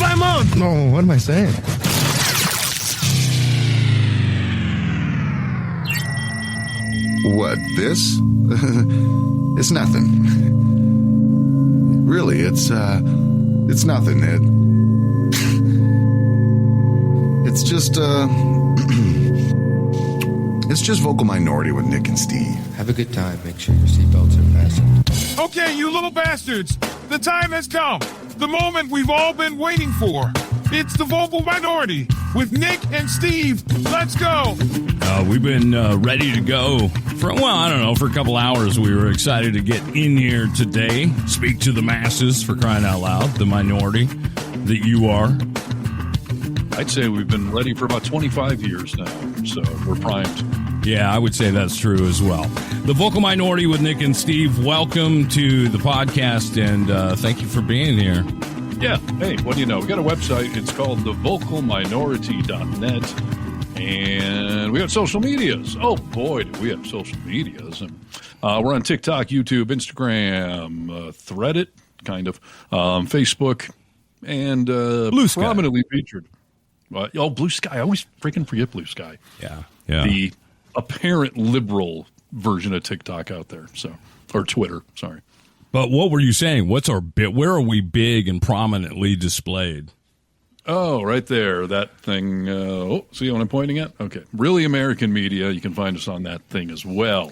my mouth. No, what am I saying? What, this? It's nothing. Really, it's nothing, Ed. It's just, it's just Vocal Minority with Nick and Steve. Have a good time. Make sure your seatbelts are fastened. Okay, you little bastards. The time has come. The moment we've all been waiting for. It's the Vocal Minority with Nick and Steve. Let's go. We've been ready to go for a couple hours. We were excited to get in here today, speak to the masses, for crying out loud, the minority that you are. I'd say we've been ready for about 25 years now, so we're primed. Yeah, I would say that's true as well. The Vocal Minority with Nick and Steve, welcome to the podcast, and thank you for being here. Yeah, hey, what do you know? We got a website. It's called thevocalminority.net. And we got social medias. Oh, boy, do we have social medias. And, we're on TikTok, YouTube, Instagram, Threadit, kind of, Facebook, and Blue Sky. Prominently featured. Blue Sky. I always freaking forget Blue Sky. Yeah. The apparent liberal version of TikTok out there. Or Twitter, sorry. But what were you saying? What's our bit? Where are we big and prominently displayed? Oh, right there, that thing. See what I'm pointing at? Okay. Really American Media. You can find us on that thing as well.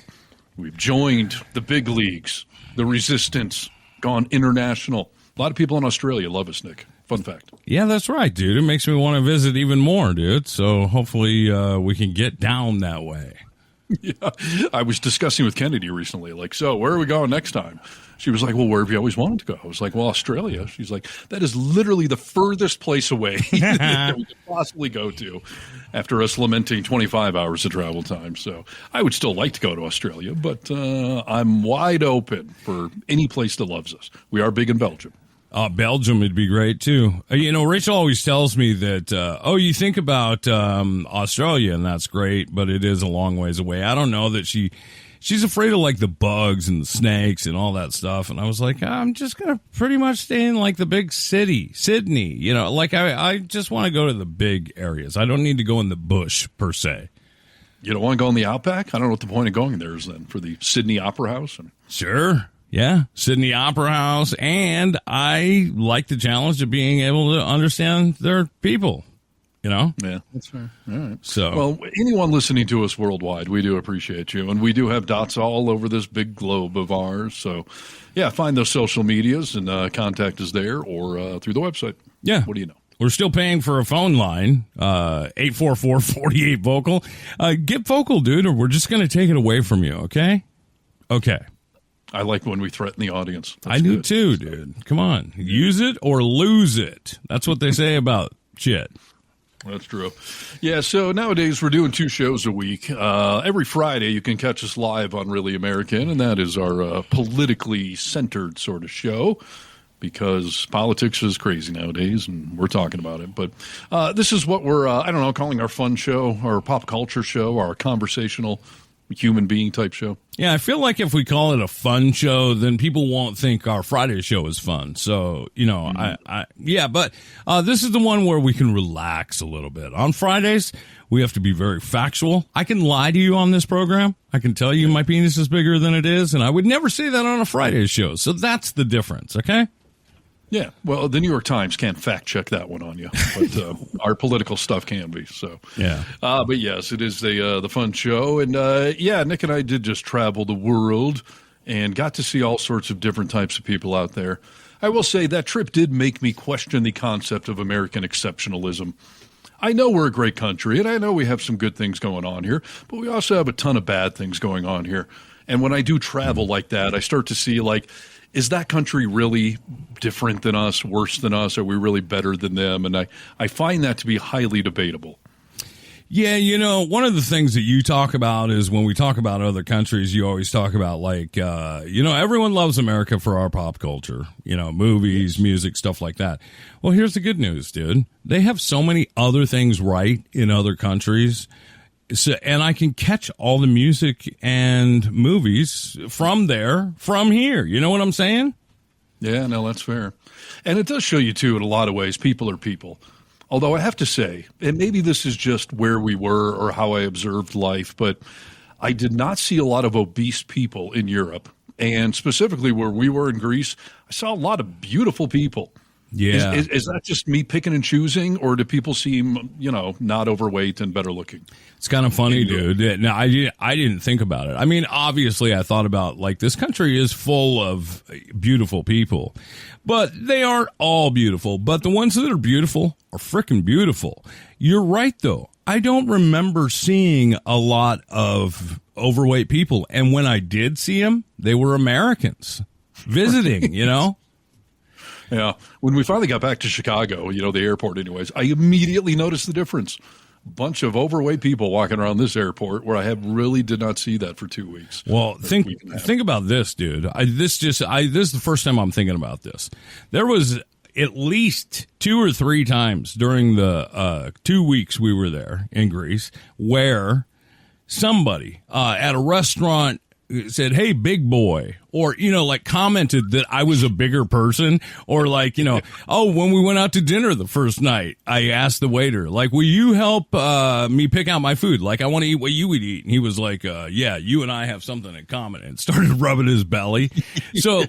We've joined the big leagues, the resistance, gone international. A lot of people in Australia love us, Nick. Fun fact. Yeah, that's right, dude. It makes me want to visit even more, dude. So hopefully we can get down that way. Yeah, I was discussing with Kennedy recently, so where are we going next time? She was like, well, where have you always wanted to go? I was like, well, Australia. She's like, that is literally the furthest place away that we could possibly go to after us lamenting 25 hours of travel time. So I would still like to go to Australia, but I'm wide open for any place that loves us. We are big in Belgium. Belgium would be great, too. Rachel always tells me that, you think about Australia, and that's great, but it is a long ways away. I don't know that she's afraid of, the bugs and the snakes and all that stuff. And I was like, I'm just going to pretty much stay in, the big city, Sydney. I just want to go to the big areas. I don't need to go in the bush, per se. You don't want to go in the outback? I don't know what the point of going there is then, for the Sydney Opera House? Sure. Yeah, Sydney Opera House, and I like the challenge of being able to understand their people, Yeah, that's fair. All right. So, well, anyone listening to us worldwide, we do appreciate you, and we do have dots all over this big globe of ours. So, yeah, find those social medias and contact us there or through the website. Yeah. What do you know? We're still paying for a phone line, 844-48-VOCAL. Get vocal, dude, or we're just going to take it away from you, okay? Okay. I like when we threaten the audience. I do too, dude. Come on. Use it or lose it. That's what they say about shit. That's true. Yeah, so nowadays we're doing 2 shows a week. Every Friday you can catch us live on Really American, and that is our politically centered sort of show because politics is crazy nowadays, and we're talking about it. But this is what we're, calling our fun show, our pop culture show, our conversational human being type show. Yeah, I feel like if we call it a fun show, then people won't think our Friday show is fun. So, but this is the one where we can relax a little bit. On Fridays, we have to be very factual. I can lie to you on this program. I can tell you my penis is bigger than it is, and I would never say that on a Friday show. So that's the difference, okay? Yeah, well, the New York Times can't fact check that one on you, but our political stuff can be. So yeah, but yes, it is the fun show, and Nick and I did just travel the world and got to see all sorts of different types of people out there. I will say that trip did make me question the concept of American exceptionalism. I know we're a great country, and I know we have some good things going on here, but we also have a ton of bad things going on here. And when I do travel like that, I start to see is that country really different than us, worse than us? Are we really better than them? And I find that to be highly debatable. Yeah, one of the things that you talk about is when we talk about other countries, you always talk about everyone loves America for our pop culture, movies, music, stuff like that. Well, here's the good news, dude. They have so many other things right in other countries. So, and I can catch all the music and movies from here. You know what I'm saying? Yeah, no, that's fair. And it does show you, too, in a lot of ways, people are people. Although I have to say, and maybe this is just where we were or how I observed life, but I did not see a lot of obese people in Europe. And specifically where we were in Greece, I saw a lot of beautiful people. Yeah. Is that just me picking and choosing, or do people seem, not overweight and better looking? It's kind of funny, dude. Now, I didn't think about it. I mean, obviously, I thought about, like, this country is full of beautiful people, but they aren't all beautiful. But the ones that are beautiful are freaking beautiful. You're right, though. I don't remember seeing a lot of overweight people. And when I did see them, they were Americans visiting, Yeah. When we finally got back to Chicago, the airport anyways, I immediately noticed the difference. Bunch of overweight people walking around this airport where I really did not see that for 2 weeks. Well, think about this, dude. This is the first time I'm thinking about this. There was at least 2 or 3 times during the 2 weeks we were there in Greece where somebody at a restaurant said, "Hey, big boy," or, commented that I was a bigger person, or oh, when we went out to dinner the first night, I asked the waiter, like, "Will you help me pick out my food? Like, I want to eat what you would eat." And he was like, "Yeah, you and I have something in common," and started rubbing his belly. So,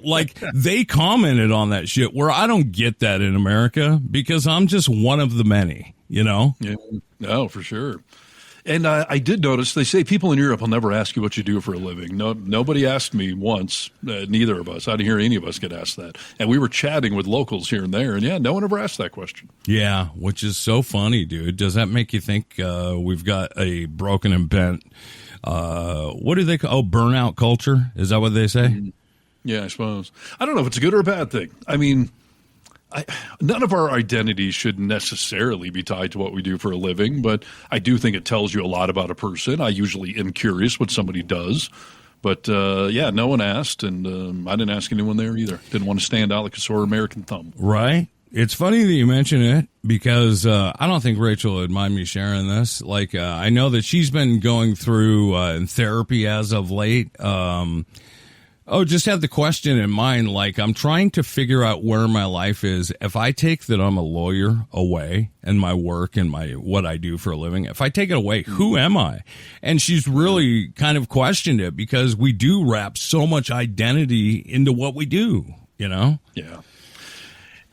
they commented on that shit where I don't get that in America because I'm just one of the many, Yeah, no, for sure. And I did notice they say people in Europe will never ask you what you do for a living. No, nobody asked me once, neither of us. I didn't hear any of us get asked that. And we were chatting with locals here and there, and yeah, no one ever asked that question. Yeah, which is so funny, dude. Does that make you think we've got a broken and bent, what do they call, burnout culture? Is that what they say? Yeah, I suppose. I don't know if it's a good or a bad thing. I mean, none of our identities should necessarily be tied to what we do for a living, but I do think it tells you a lot about a person. I usually am curious what somebody does. But, yeah, no one asked, and I didn't ask anyone there either. Didn't want to stand out like a sore American thumb. Right. It's funny that you mention it because I don't think Rachel would mind me sharing this. I know that she's been going through in therapy as of late. Just had the question in mind, I'm trying to figure out where my life is. If I take that I'm a lawyer away and my work and what I do for a living, if I take it away, who am I? And she's really kind of questioned it because we do wrap so much identity into what we do, Yeah.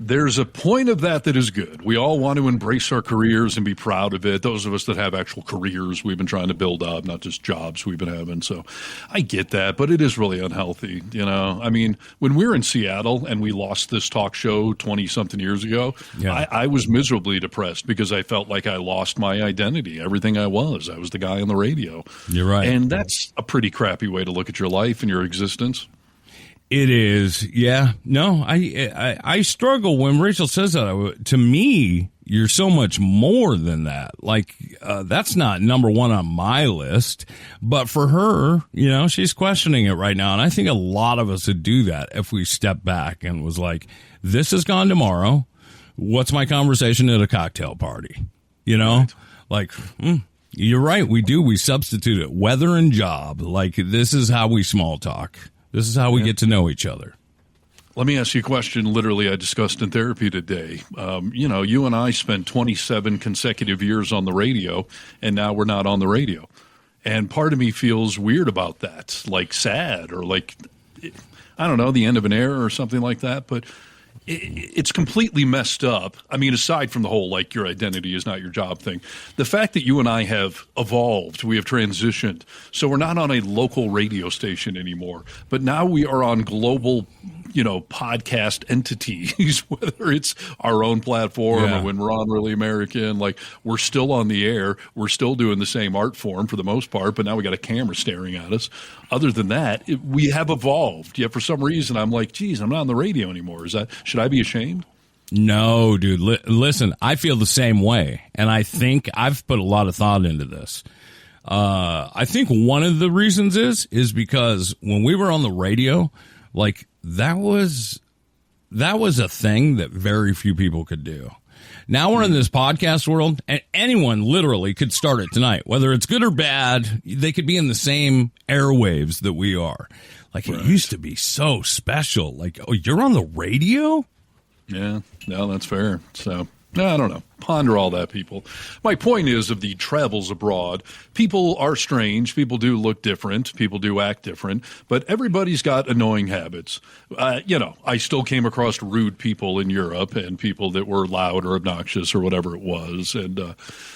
There's a point of that is good. We all want to embrace our careers and be proud of it. Those of us that have actual careers we've been trying to build up, not just jobs we've been having. So I get that, but it is really unhealthy. I mean, when we were in Seattle and we lost this talk show 20-something years ago, yeah. I was miserably depressed because I felt like I lost my identity, everything I was. I was the guy on the radio. You're right. And that's a pretty crappy way to look at your life and your existence. It is. Yeah. No, I struggle when Rachel says that. To me, you're so much more than that. That's not number one on my list. But for her, she's questioning it right now. And I think a lot of us would do that if we step back and was like, this is gone tomorrow. What's my conversation at a cocktail party? Right. You're right. We do. We substitute it. Weather and job. This is how we small talk. This is how we get to know each other. Let me ask you a question literally I discussed in therapy today. You and I spent 27 consecutive years on the radio, and now we're not on the radio. And part of me feels weird about that, sad or I don't know, the end of an era or something like that. But it's completely messed up. I mean, aside from the whole, your identity is not your job thing, the fact that you and I have evolved, we have transitioned. So we're not on a local radio station anymore, but now we are on global, podcast entities, whether it's our own platform or when we're on Really American, we're still on the air. We're still doing the same art form for the most part, but now we got a camera staring at us. Other than that, we have evolved. Yet for some reason, I'm like, geez, I'm not on the radio anymore. Should I be ashamed? No, dude. Listen, I feel the same way. And I think I've put a lot of thought into this. I think one of the reasons is because when we were on the radio, that was a thing that very few people could do. Now we're in this podcast world, and anyone literally could start it tonight. Whether it's good or bad, they could be in the same airwaves that we are. Like, it used to be so special. Like, oh, you're on the radio? Yeah, no, that's fair. So, I don't know. Ponder all that, people. My point is, of the travels abroad, people are strange. People do look different. People do act different. But everybody's got annoying habits. I still came across rude people in Europe and people that were loud or obnoxious or whatever it was. And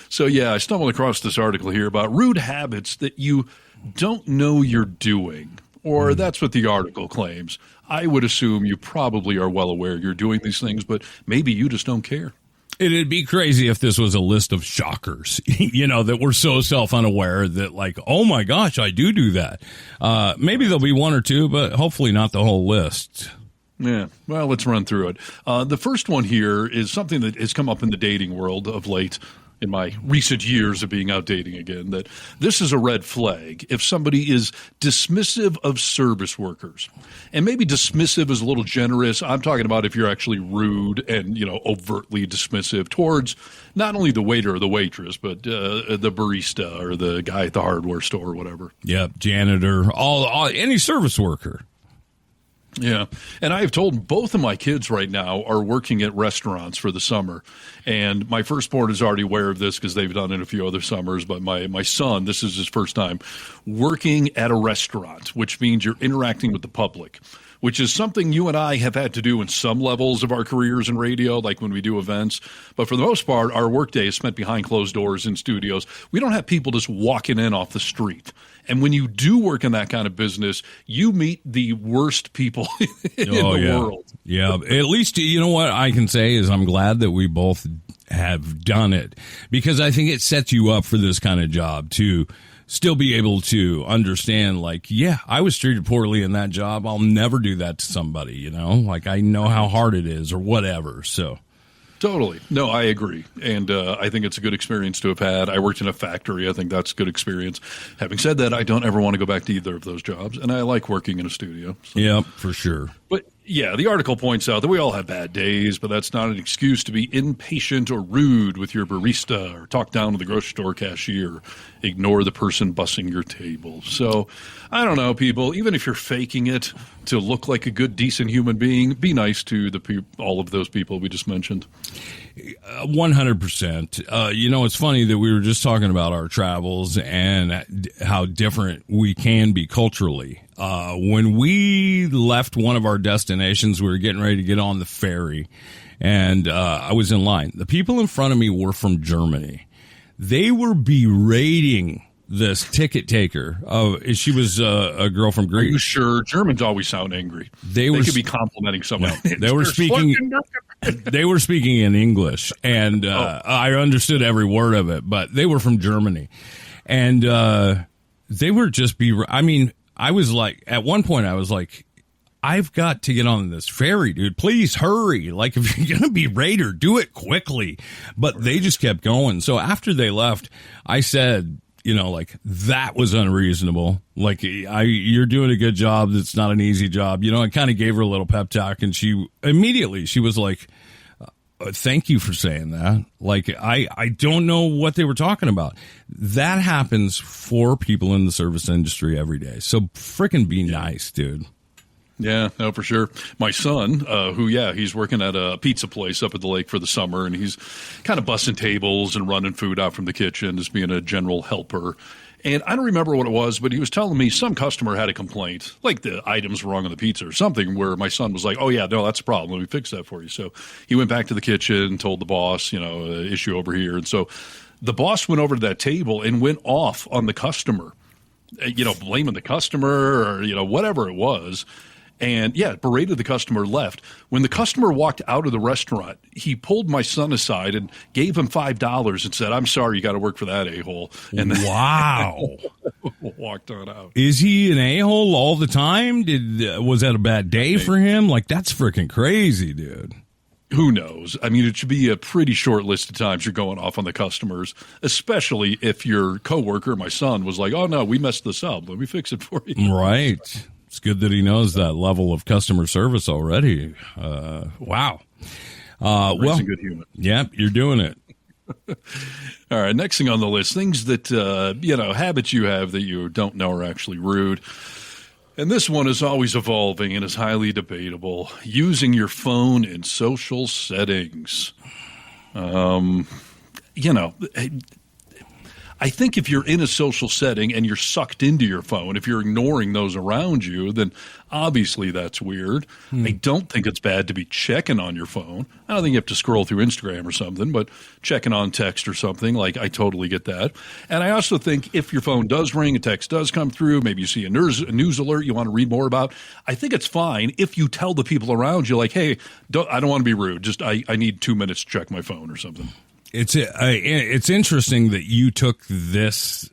so, I stumbled across this article here about rude habits that you don't know you're doing. Or that's what the article claims. I would assume you probably are well aware you're doing these things, but maybe you just don't care. It'd be crazy if this was a list of shockers, that we're so self-unaware that, like, oh my gosh, I do that. Maybe there'll be one or two, but hopefully not the whole list. Yeah, well, let's run through it. The first one here is something that has come up in the dating world of late, in my recent years of being out dating again, that this is a red flag if somebody is dismissive of service workers. And maybe dismissive is a little generous. I'm talking about if you're actually rude and, overtly dismissive towards not only the waiter or the waitress, but the barista or the guy at the hardware store or whatever. Yep, janitor, all any service worker. Yeah. And I have told both of my kids right now are working at restaurants for the summer. And my firstborn is already aware of this because they've done it a few other summers. But my son, this is his first time working at a restaurant, which means you're interacting with the public, which is something you and I have had to do in some levels of our careers in radio, like when we do events. But for the most part, our workday is spent behind closed doors in studios. We don't have people just walking in off the street. And when you do work in that kind of business, you meet the worst people in the world. Yeah, at least, what I can say is I'm glad that we both have done it, because I think it sets you up for this kind of job to still be able to understand, like, I was treated poorly in that job. I'll never do that to somebody, like I know how hard it is or whatever. So. Totally. No, I agree. And I think it's a good experience to have had. I worked in a factory. I think that's a good experience. Having said that, I don't ever want to go back to either of those jobs. And I like working in a studio. So. Yeah, for sure. But the article points out that we all have bad days, but that's not an excuse to be impatient or rude with your barista or talk down to the grocery store cashier. Ignore the person bussing your table. So, I don't know, people, even if you're faking it to look like a good, decent human being, be nice to all of those people we just mentioned. 100%. It's funny that we were just talking about our travels and how different we can be culturally. When we left one of our destinations, we were getting ready to get on the ferry, and I was in line. The people in front of me were from Germany. They were berating this ticket taker. She was a girl from Greece. Are you sure? Germans always sound angry. They could be complimenting someone. No, they were speaking. They were speaking in English, and I understood every word of it. But they were from Germany, and they were just I was like, at one point, I was like, I've got to get on this ferry, dude. Please hurry. Like, if you're going to be Raider, do it quickly. But they just kept going. So after they left, I said, that was unreasonable. Like, you're doing a good job. It's not an easy job. I kind of gave her a little pep talk, and she was like, thank you for saying that. Like, I don't know what they were talking about. That happens for people in the service industry every day. So freaking be nice, dude. Yeah, no, for sure. My son, he's working at a pizza place up at the lake for the summer, and he's kind of bussing tables and running food out from the kitchen, as being a general helper. And I don't remember what it was, but he was telling me some customer had a complaint, like the items were wrong on the pizza or something, where my son was like, oh, yeah, no, that's a problem. Let me fix that for you. So he went back to the kitchen, told the boss, issue over here. And so the boss went over to that table and went off on the customer, blaming the customer or, whatever it was. And, berated the customer, left. When the customer walked out of the restaurant, he pulled my son aside and gave him $5 and said, I'm sorry, you got to work for that a-hole. And then wow. walked on out. Is he an a-hole all the time? Was that a bad day for him? Like, that's freaking crazy, dude. Who knows? I mean, it should be a pretty short list of times you're going off on the customers, especially if your coworker, my son, was like, oh, no, we messed this up. Let me fix it for you. Right. It's good that he knows that level of customer service already. Wow. Well, good humor. Yeah, you're doing it. All right. Next thing on the list, things that, habits you have that you don't know are actually rude. And this one is always evolving and is highly debatable. Using your phone in social settings. I think if you're in a social setting and you're sucked into your phone, if you're ignoring those around you, then obviously that's weird. I don't think it's bad to be checking on your phone. I don't think you have to scroll through Instagram or something, but checking on text or something, like I totally get that. And I also think if your phone does ring, a text does come through, maybe you see a news alert you want to read more about, I think it's fine if you tell the people around you, like, hey, I don't want to be rude. Just I need 2 minutes to check my phone or something. It's interesting that you took this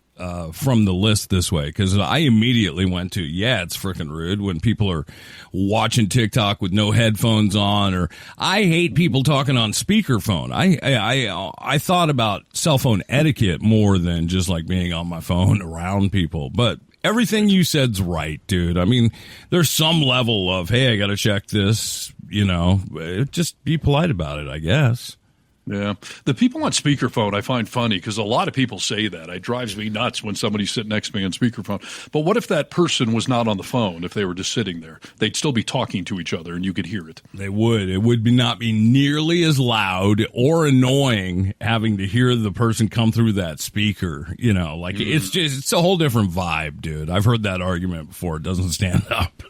from the list this way, because I immediately went to, it's freaking rude when people are watching TikTok with no headphones on, or I hate people talking on speakerphone. I thought about cell phone etiquette more than just like being on my phone around people, but everything you said's right, dude. I mean, there's some level of, hey, I got to check this, just be polite about it, I guess. Yeah. The people on speakerphone I find funny because a lot of people say that. It drives me nuts when somebody's sitting next to me on speakerphone. But what if that person was not on the phone, if they were just sitting there? They'd still be talking to each other and you could hear it. They would. It would not be nearly as loud or annoying having to hear the person come through that speaker. It's a whole different vibe, dude. I've heard that argument before. It doesn't stand up.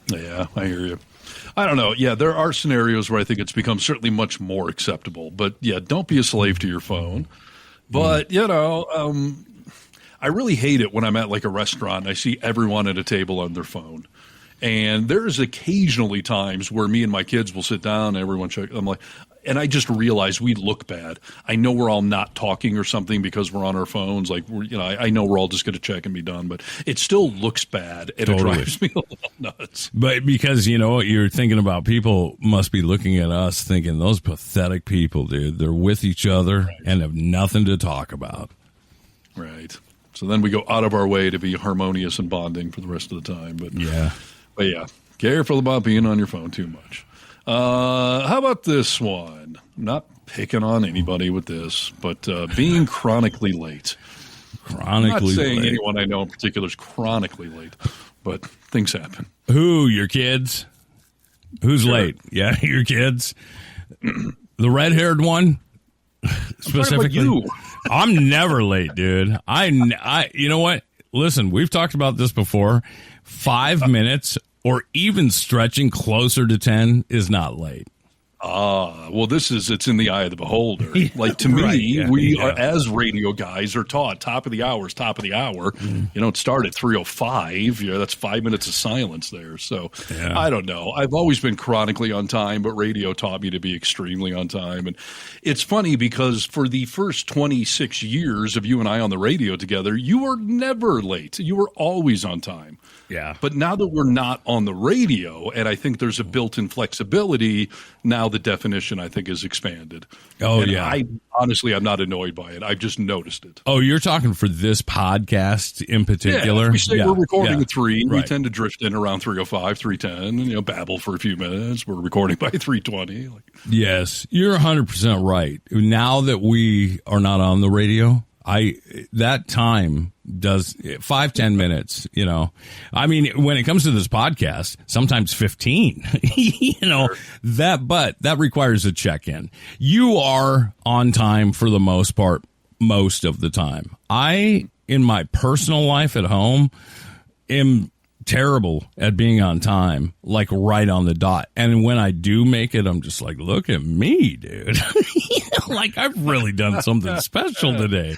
Yeah, I hear you. I don't know. Yeah, there are scenarios where I think it's become certainly much more acceptable. But, yeah, don't be a slave to your phone. But, I really hate it when I'm at, like, a restaurant and I see everyone at a table on their phone. And there's occasionally times where me and my kids will sit down and everyone check. I'm like, and I just realize we look bad. I know we're all not talking or something because we're on our phones. Like, I know we're all just going to check and be done, but it still looks bad and It drives me a little nuts. But because you're thinking about, people must be looking at us thinking, those pathetic people, dude, they're with each other and have nothing to talk about. Right. So then we go out of our way to be harmonious and bonding for the rest of the time. But yeah, careful about being on your phone too much. How about this one? I'm not picking on anybody with this, but being chronically late. I'm not saying late. Anyone I know in particular is chronically late, but things happen. Who? Your kids? Who's late? Yeah, your kids. The red-haired one, specifically. You. I'm never late, dude. I. You know what? Listen, we've talked about this before. 5 minutes or even stretching closer to 10 is not late. Well, it's in the eye of the beholder. Like, to me, we are, as radio guys, are taught top of the hour is top of the hour. You don't start at 3:05. That's 5 minutes of silence there. So I don't know. I've always been chronically on time, but radio taught me to be extremely on time. And it's funny because for the first 26 years of you and I on the radio together, you were never late. You were always on time. Yeah. But now that we're not on the radio, and I think there's a built-in flexibility, now the definition, I think, is expanded. Oh, and I'm not annoyed by it. I've just noticed it. Oh, you're talking for this podcast in particular? Yeah, we say we're recording at 3. Right. We tend to drift in around 3:05, 3:10, and babble for a few minutes. We're recording by 3:20. Yes, you're 100% right. Now that we are not on the radio, that time does 5-10 minutes, I mean, when it comes to this podcast, sometimes 15, Sure. that requires a check-in. You are on time for the most part, most of the time. In my personal life at home, am terrible at being on time, like right on the dot. And when I do make it, I'm just like, look at me, dude. Like, I've really done something special today.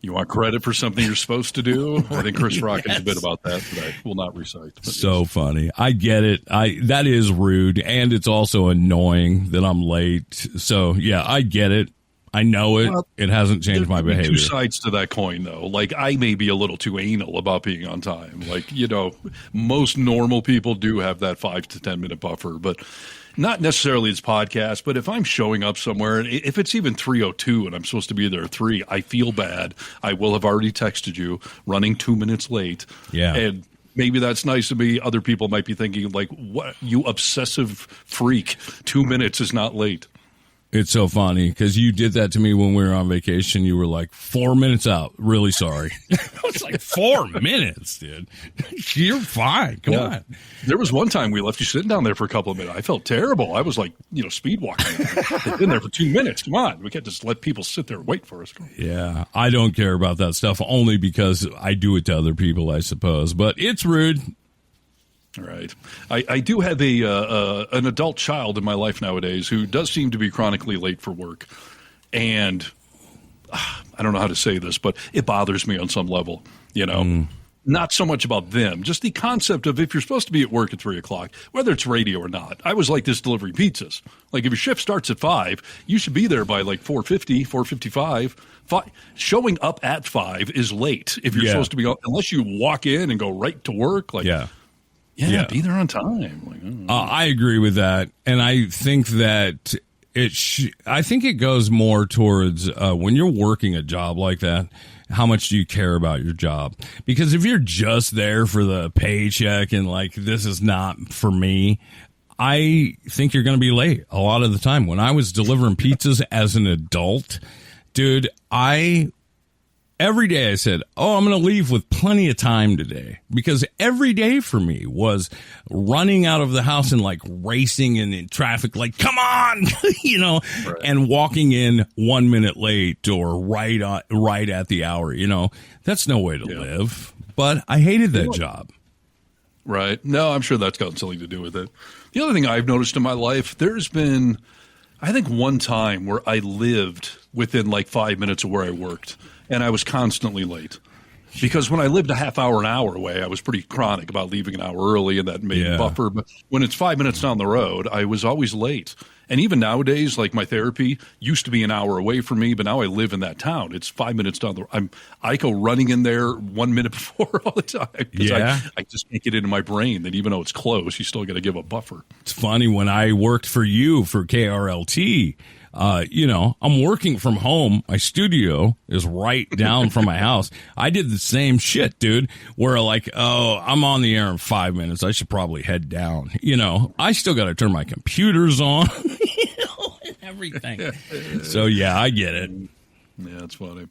You want credit for something you're supposed to do? I think Chris Rock has a bit about that I will not recite. So funny. I get it. That is rude, and it's also annoying that I'm late. So, yeah, I get it. I know it. It hasn't changed my behavior. Two sides to that coin, though. Like, I may be a little too anal about being on time. Like, most normal people do have that 5 to 10 minute buffer, but not necessarily this podcast. But if I'm showing up somewhere, if it's even 3:02 and I'm supposed to be there at 3, I feel bad. I will have already texted you, running 2 minutes late. Yeah. And maybe that's nice of me. Other people might be thinking, like, what, you obsessive freak, 2 minutes is not late. It's so funny because you did that to me when we were on vacation. You were like 4 minutes out. Really sorry. I was like 4 minutes, dude. You're fine. Come on. There was one time we left you sitting down there for a couple of minutes. I felt terrible. I was like, speed walking. I've been there for 2 minutes. Come on. We can't just let people sit there and wait for us. Yeah. I don't care about that stuff only because I do it to other people, I suppose. But it's rude. Right. I do have an adult child in my life nowadays who does seem to be chronically late for work. And I don't know how to say this, but it bothers me on some level, Not so much about them, just the concept of if you're supposed to be at work at 3 o'clock, whether it's radio or not. I was like this delivering pizzas. Like if your shift starts at 5, you should be there by like 4:50, 4:55. Showing up at 5 is late if you're supposed to be, unless you walk in and go right to work. Yeah, be there on time. I agree with that, and I think that I think it goes more towards when you're working a job like that. How much do you care about your job? Because if you're just there for the paycheck and like this is not for me, I think you're going to be late a lot of the time. When I was delivering pizzas as an adult, dude, every day I said, I'm going to leave with plenty of time today, because every day for me was running out of the house and like racing in traffic, like, come on, and walking in 1 minute late or right at the hour, that's no way to live. But I hated that job. Right. No, I'm sure that's got something to do with it. The other thing I've noticed in my life, there's been, I think, one time where I lived within like 5 minutes of where I worked. And I was constantly late because when I lived a half hour, an hour away, I was pretty chronic about leaving an hour early, and that made a buffer. But when it's 5 minutes down the road, I was always late. And even nowadays, like my therapy used to be an hour away from me, but now I live in that town. It's 5 minutes down the road. I go running in there 1 minute before all the time because I just can't get it in my brain that even though it's close, you still got to give a buffer. It's funny, when I worked for you for KRLT, I'm working from home. My studio is right down from my house. I did the same shit, dude, where like, I'm on the air in 5 minutes. I should probably head down. I still got to turn my computers on, and everything. So, yeah, I get it. Yeah, it's funny.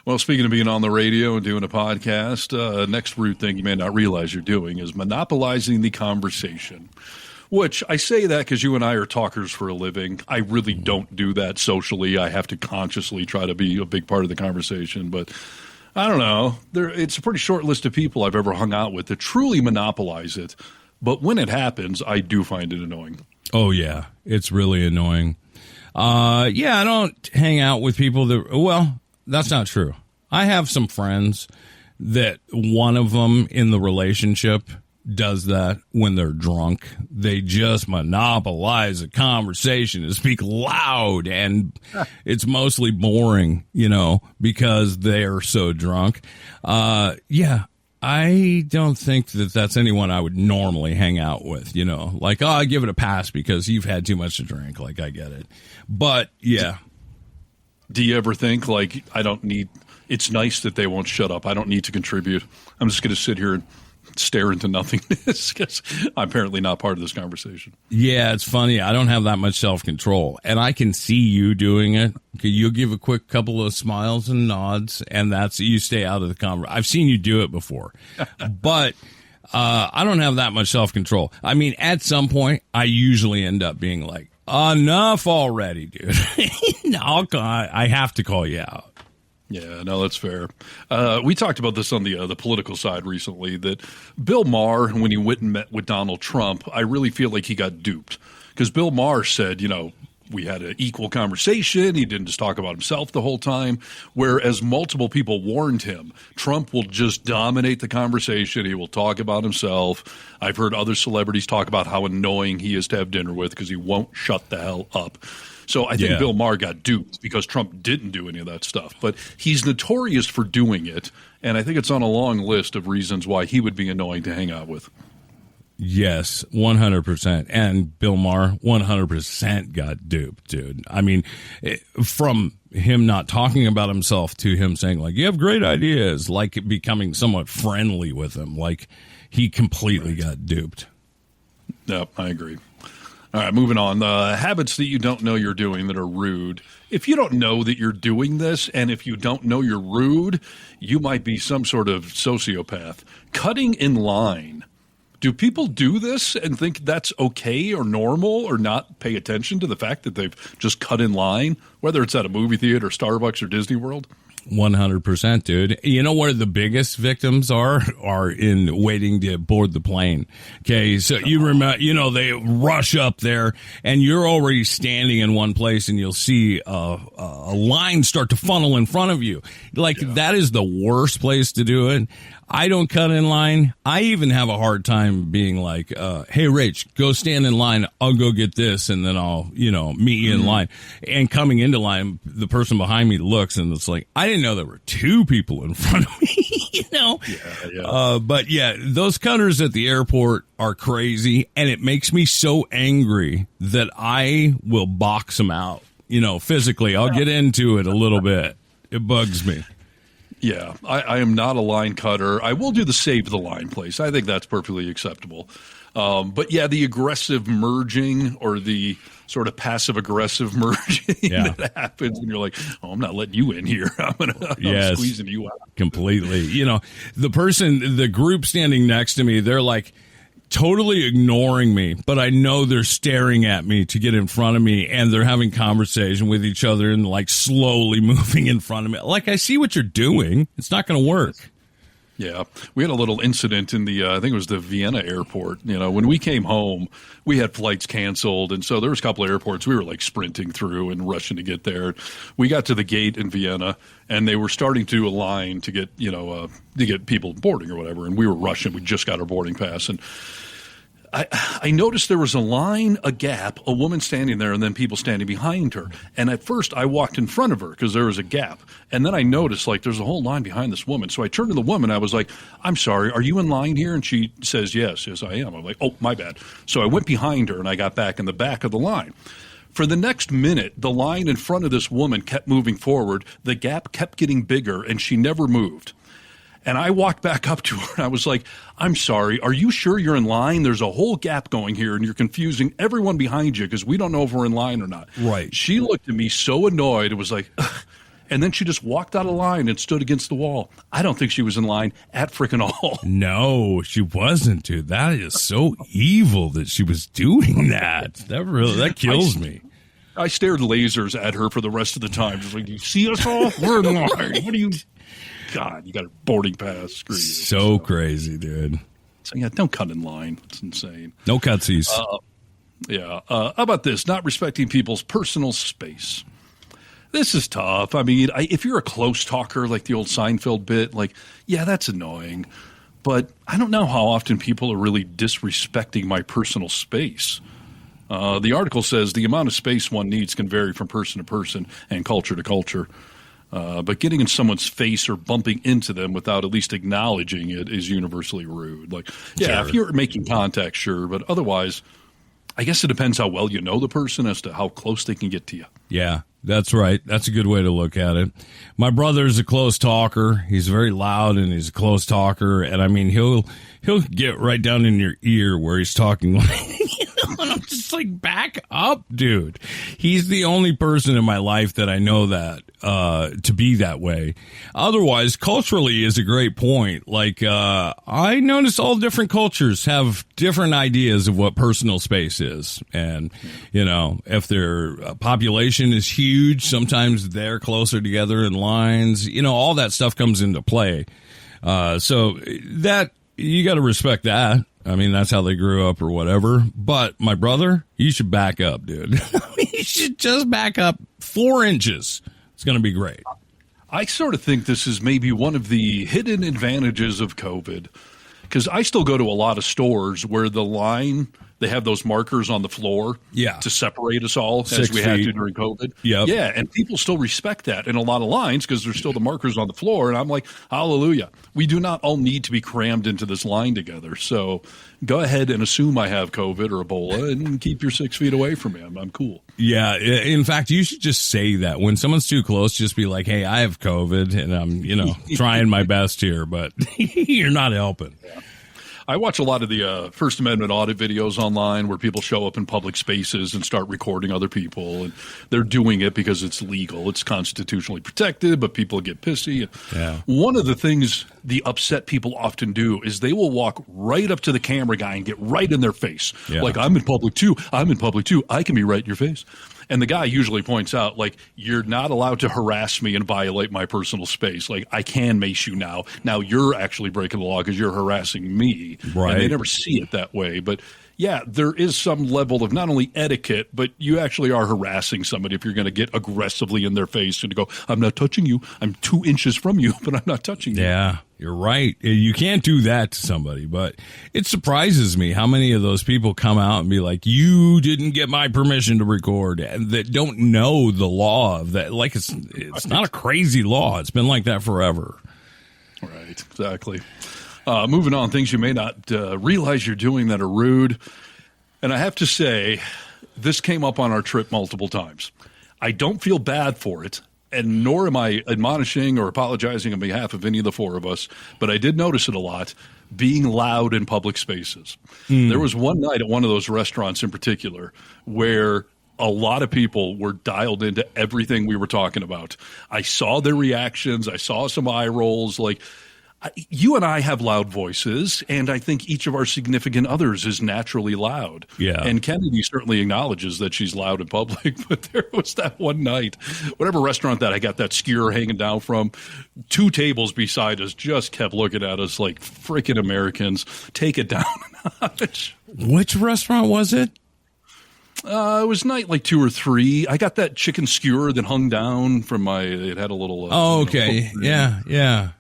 Well, speaking of being on the radio and doing a podcast, next rude thing you may not realize you're doing is monopolizing the conversation. Which I say that because you and I are talkers for a living. I really don't do that socially. I have to consciously try to be a big part of the conversation. But I don't know. It's a pretty short list of people I've ever hung out with that truly monopolize it. But when it happens, I do find it annoying. Oh, yeah. It's really annoying. I don't hang out with people that's not true. I have some friends that one of them in the relationship does that when they're drunk. They just monopolize a conversation and speak loud, and it's mostly boring, because they're so drunk. I don't think that that's anyone I would normally hang out with, like, I give it a pass because you've had too much to drink. Like, I get it. But yeah. Do you ever think like, it's nice that they won't shut up. I don't need to contribute. I'm just going to sit here and stare into nothingness because I'm apparently not part of this conversation. Yeah, it's funny. I don't have that much self-control, and I can see you doing it. You'll give a quick couple of smiles and nods, and you stay out of the conversation. I've seen you do it before, but I don't have that much self-control. I mean, at some point, I usually end up being like, enough already, dude. I have to call you out. Yeah, no, that's fair. We talked about this on the political side recently, that Bill Maher, when he went and met with Donald Trump, I really feel like he got duped because Bill Maher said, we had an equal conversation. He didn't just talk about himself the whole time, whereas multiple people warned him, Trump will just dominate the conversation. He will talk about himself. I've heard other celebrities talk about how annoying he is to have dinner with because he won't shut the hell up. So I think Bill Maher got duped because Trump didn't do any of that stuff. But he's notorious for doing it, and I think it's on a long list of reasons why he would be annoying to hang out with. Yes, 100%. And Bill Maher 100% got duped, dude. I mean, from him not talking about himself to him saying, like, you have great ideas, like becoming somewhat friendly with him. Like, he completely got duped. Yep, I agree. All right, moving on. Habits that you don't know you're doing that are rude. If you don't know that you're doing this, and if you don't know you're rude, you might be some sort of sociopath. Cutting in line. Do people do this and think that's okay or normal, or not pay attention to the fact that they've just cut in line, whether it's at a movie theater, Starbucks, or Disney World? 100%, dude. You know where the biggest victims are in waiting to board the plane. Okay, so you remember, they rush up there, and you're already standing in one place, and you'll see a line start to funnel in front of you. That is the worst place to do it. I don't cut in line. I even have a hard time being like, hey, Rach, go stand in line. I'll go get this, and then I'll, meet you in line. And coming into line, the person behind me looks, and it's like, I didn't know there were two people in front of me, Yeah. But, yeah, those cutters at the airport are crazy, and it makes me so angry that I will box them out, physically. I'll get into it a little bit. It bugs me. Yeah, I am not a line cutter. I will do the save the line place. I think that's perfectly acceptable. But yeah, the aggressive merging or the sort of passive aggressive merging that happens when you're like, oh, I'm not letting you in here. I'm squeezing you out. Completely. The group standing next to me, they're like totally ignoring me, but I know they're staring at me to get in front of me, and they're having conversation with each other and slowly moving in front of me. I see what you're doing. It's not going to work. Yeah. We had a little incident in the, I think it was the Vienna airport. When we came home, we had flights canceled. And so there was a couple of airports we were sprinting through and rushing to get there. We got to the gate in Vienna, and they were starting to align to get, to get people boarding or whatever. And we were rushing. We just got our boarding pass. And I noticed there was a line, a gap, a woman standing there, and then people standing behind her. And at first, I walked in front of her because there was a gap. And then I noticed, there's a whole line behind this woman. So I turned to the woman. I was like, I'm sorry, are you in line here? And she says, yes, I am. I'm like, oh, my bad. So I went behind her, and I got back in the back of the line. For the next minute, the line in front of this woman kept moving forward. The gap kept getting bigger, and she never moved. And I walked back up to her, and I was like, I'm sorry, are you sure you're in line? There's a whole gap going here, and you're confusing everyone behind you because we don't know if we're in line or not. Right. She looked at me so annoyed. It was like, ugh. And then she just walked out of line and stood against the wall. I don't think she was in line at frickin' all. No, she wasn't, dude. That is so evil that she was doing that. That kills me. I stared lasers at her for the rest of the time. Just like, you see us all? We're in line. What do you... God, you got a boarding pass. Screw you. So crazy, dude. So, yeah, don't cut in line. It's insane. No cutsies. How about this? Not respecting people's personal space. This is tough. I mean, if you're a close talker, like the old Seinfeld bit, yeah, that's annoying. But I don't know how often people are really disrespecting my personal space. The article says the amount of space one needs can vary from person to person and culture to culture. But getting in someone's face or bumping into them without at least acknowledging it is universally rude. Sure. If you're making contact, sure. But otherwise, I guess it depends how well you know the person as to how close they can get to you. Yeah, that's right. That's a good way to look at it. My brother's a close talker. He's very loud, and he's a close talker. And, I mean, he'll get right down in your ear where he's talking. And I'm just like, back up, dude. He's the only person in my life that I know that to be that way. Otherwise, culturally is a great point. I notice all different cultures have different ideas of what personal space is. And, if their population is huge, sometimes they're closer together in lines. All that stuff comes into play. So that you got to respect that. I mean, that's how they grew up or whatever. But my brother, you should back up, dude. You should just back up 4 inches. It's going to be great. I sort of think this is maybe one of the hidden advantages of COVID, because I still go to a lot of stores where the line, they have those markers on the floor to separate us all 6 as we had feet. to during COVID. Yep. Yeah, and people still respect that in a lot of lines because there's still the markers on the floor. And I'm like, hallelujah. We do not all need to be crammed into this line together. So go ahead and assume I have COVID or Ebola and keep your 6 feet away from me. I'm cool. Yeah. In fact, you should just say that. When someone's too close, just be like, hey, I have COVID and I'm, trying my best here, but you're not helping. Yeah. I watch a lot of the First Amendment audit videos online where people show up in public spaces and start recording other people, and they're doing it because it's legal. It's constitutionally protected, but people get pissy. Yeah. One of the things the upset people often do is they will walk right up to the camera guy and get right in their face. Yeah. Like, I'm in public too. I'm in public too. I can be right in your face. And the guy usually points out, like, you're not allowed to harass me and violate my personal space. Like, I can mace you now. Now you're actually breaking the law because you're harassing me. Right. And they never see it that way. But, yeah, there is some level of not only etiquette, but you actually are harassing somebody if you're going to get aggressively in their face and go, I'm not touching you. I'm 2 inches from you, but I'm not touching you. Yeah, you're right. You can't do that to somebody, but it surprises me how many of those people come out and be like, you didn't get my permission to record, and that don't know the law of that. Like, it's not a crazy law. It's been like that forever. Right, exactly. Moving on, things you may not realize you're doing that are rude. And I have to say, this came up on our trip multiple times. I don't feel bad for it, and nor am I admonishing or apologizing on behalf of any of the four of us, but I did notice it a lot, being loud in public spaces. There was one night at one of those restaurants in particular where a lot of people were dialed into everything we were talking about. I saw their reactions. I saw some eye rolls. Like, you and I have loud voices, and I think each of our significant others is naturally loud. Yeah. And Kennedy certainly acknowledges that she's loud in public, but there was that one night, whatever restaurant that I got that skewer hanging down from, 2 tables beside us just kept looking at us like freaking Americans. Take it down a notch. Which restaurant was it? It was night like 2 or 3. I got that chicken skewer that hung down from it had a little. Okay. Yeah.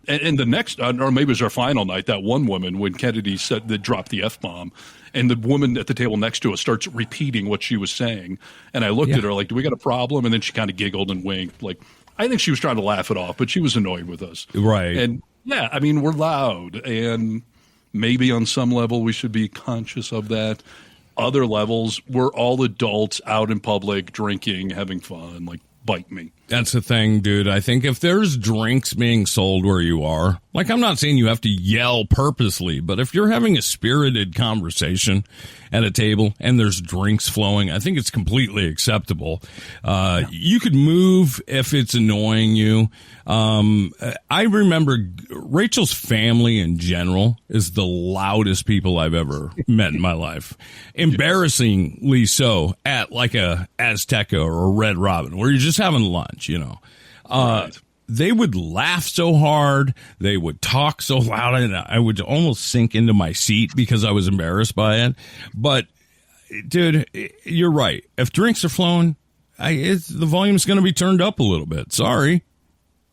And the next, or maybe it was our final night, that one woman, when Kennedy said that dropped the F-bomb, and the woman at the table next to us starts repeating what she was saying. And I looked at her like, do we got a problem? And then she kind of giggled and winked. Like, I think she was trying to laugh it off, but she was annoyed with us. Right. And yeah, I mean, we're loud, and maybe on some level we should be conscious of that. Other levels, we're all adults out in public, drinking, having fun. Like, bite me. That's the thing, dude. I think if there's drinks being sold where you are, like, I'm not saying you have to yell purposely, but if you're having a spirited conversation at a table and there's drinks flowing, I think it's completely acceptable. You could move if it's annoying you. I remember Rachel's family in general is the loudest people I've ever met in my life. Embarrassingly so, at like a Azteca or a Red Robin, where you're just having lunch, you know. Right. They would laugh so hard. They would talk so loud, and I would almost sink into my seat because I was embarrassed by it. But, dude, you're right. If drinks are flowing, the volume's going to be turned up a little bit. Sorry.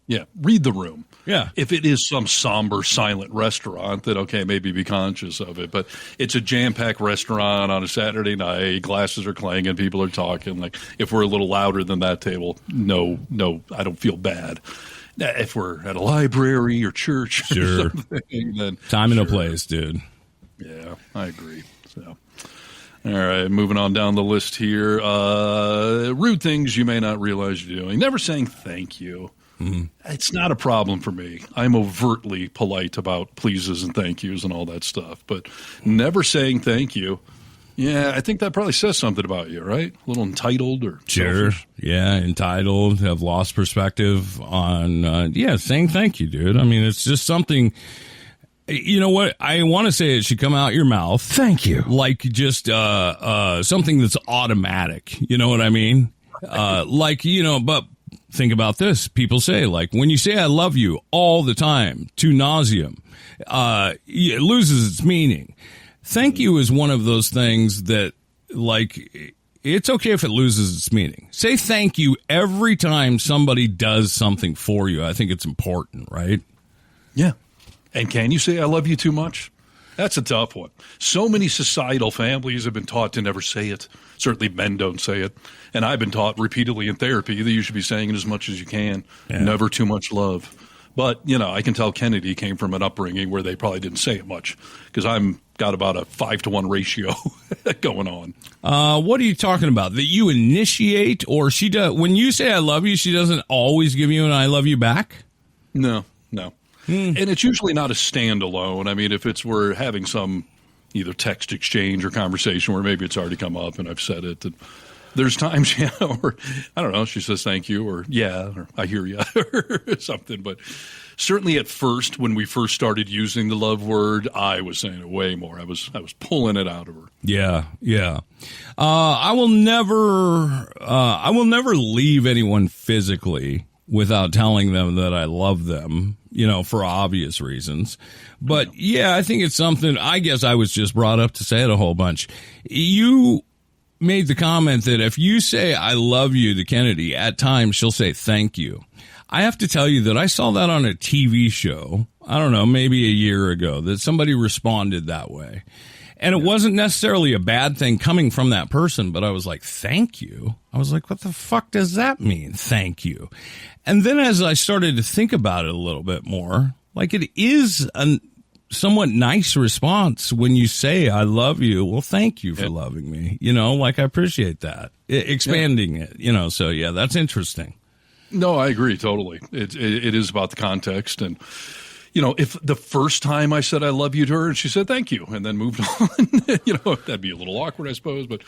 Yeah, read the room. Yeah. If it is some somber, silent restaurant, then okay, maybe be conscious of it. But it's a jam-packed restaurant on a Saturday night. Glasses are clanging, people are talking. Like, if we're a little louder than that table, no, I don't feel bad. Now, if we're at a library or church, Sure. or something, then Time and a sure. place, dude. Yeah, I agree. So, all right, moving on down the list here. Rude things you may not realize you're doing. Never saying thank you. Mm-hmm. It's not a problem for me. I'm overtly polite about pleases and thank yous and all that stuff, but never saying thank you. Yeah, I think that probably says something about you, right? A little entitled or Sure. selfish. Yeah, entitled, have lost perspective on, saying thank you, dude. I mean, it's just something, you know what? I want to say it should come out your mouth. Thank you. Like just something that's automatic. You know what I mean? But think about this. People say, like, when you say I love you all the time, to nauseam, it loses its meaning. Thank you is one of those things that, like, it's okay if it loses its meaning. Say thank you every time somebody does something for you. I think it's important, right? Yeah. And can you say I love you too much? That's a tough one. So many societal families have been taught to never say it. Certainly men don't say it. And I've been taught repeatedly in therapy that you should be saying it as much as you can. Yeah. Never too much love. But, I can tell Kennedy came from an upbringing where they probably didn't say it much because I'm got about a 5-to-1 ratio going on. What are you talking about? That you initiate, or she does? When you say I love you, she doesn't always give you an I love you back? No. And it's usually not a standalone. I mean, if we're having some either text exchange or conversation where maybe it's already come up and I've said it, that there's times, where, I don't know, she says thank you or I hear you or something. But certainly at first, when we first started using the love word, I was saying it way more. I was pulling it out of her. Yeah. I will never leave anyone physically without telling them that I love them, for obvious reasons. But yeah, I think it's something, I guess I was just brought up to say it a whole bunch. You made the comment that if you say I love you to Kennedy, at times she'll say thank you. I have to tell you that I saw that on a TV show, I don't know, maybe a year ago, that somebody responded that way. And it wasn't necessarily a bad thing coming from that person, but I was like, thank you? I was like, what the fuck does that mean, thank you? And then as I started to think about it a little bit more, like it is a somewhat nice response when you say, I love you. Well, thank you for loving me. I appreciate that. Expanding it, so yeah, that's interesting. No, I agree totally. It is about the context. And, if the first time I said I love you to her and she said thank you and then moved on, that'd be a little awkward, I suppose. But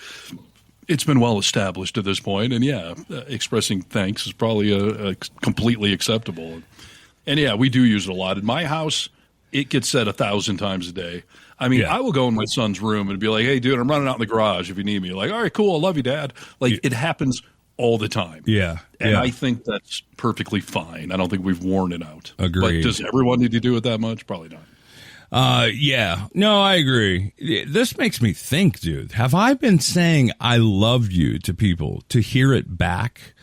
it's been well established at this point. And expressing thanks is probably completely acceptable. And we do use it a lot. In my house, it gets said 1,000 times a day. I mean, I will go in my son's room and be like, hey, dude, I'm running out in the garage if you need me. Like, all right, cool. I love you, Dad. Like, it happens all the time. Yeah. And I think that's perfectly fine. I don't think we've worn it out. Agreed. But does everyone need to do it that much? Probably not. Yeah. No, I agree. This makes me think, dude, have I been saying I love you to people to hear it back?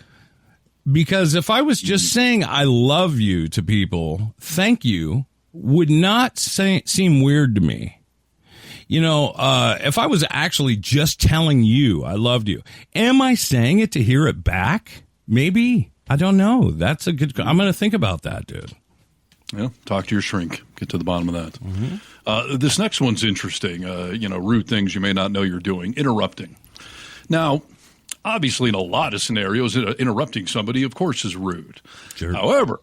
Because if I was just saying I love you to people, thank you would not seem weird to me. If I was actually just telling you I loved you, am I saying it to hear it back? Maybe. I don't know. That's I'm going to think about that, dude. Yeah, talk to your shrink. Get to the bottom of that. Mm-hmm. This next one's interesting. Rude things you may not know you're doing. Interrupting. Now, obviously, in a lot of scenarios, interrupting somebody, of course, is rude. Sure. However,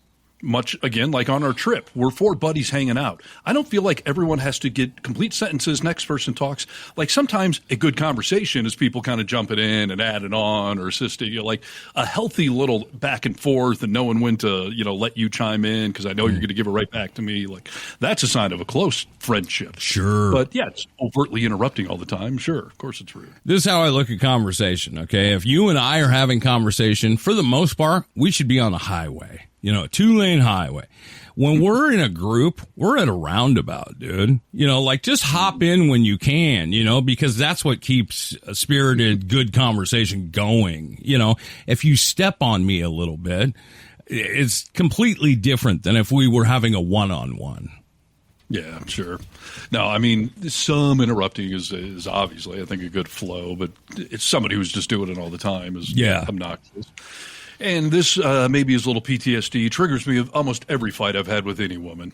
much, again, like on our trip, we're 4 buddies hanging out. I don't feel like everyone has to get complete sentences, next person talks. Like sometimes a good conversation is people kind of jumping in and adding on or assisting. Like a healthy little back and forth and knowing when to, let you chime in because I know you're going to give it right back to me. Like that's a sign of a close friendship. Sure. But it's overtly interrupting all the time. Sure. Of course it's rude. This is how I look at conversation, okay? If you and I are having conversation, for the most part, we should be on a highway. A 2-lane highway. When we're in a group, we're at a roundabout, dude. Just hop in when you can, because that's what keeps a spirited, good conversation going. If you step on me a little bit, it's completely different than if we were having a one-on-one. Yeah, sure. No, I mean, some interrupting is obviously, I think, a good flow, but it's somebody who's just doing it all the time is obnoxious. And this maybe is a little PTSD, triggers me of almost every fight I've had with any woman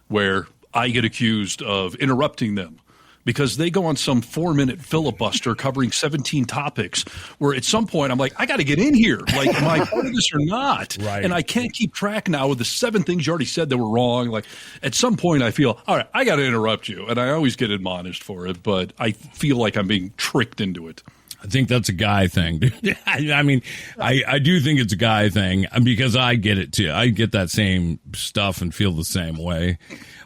where I get accused of interrupting them because they go on some 4-minute filibuster covering 17 topics where at some point I'm like, I got to get in here. Like, am I part of this or not? Right. And I can't keep track now of the 7 things you already said that were wrong. Like at some point I feel, all right, I got to interrupt you. And I always get admonished for it, but I feel like I'm being tricked into it. I think that's a guy thing. I mean, I do think it's a guy thing because I get it too. I get that same stuff and feel the same way.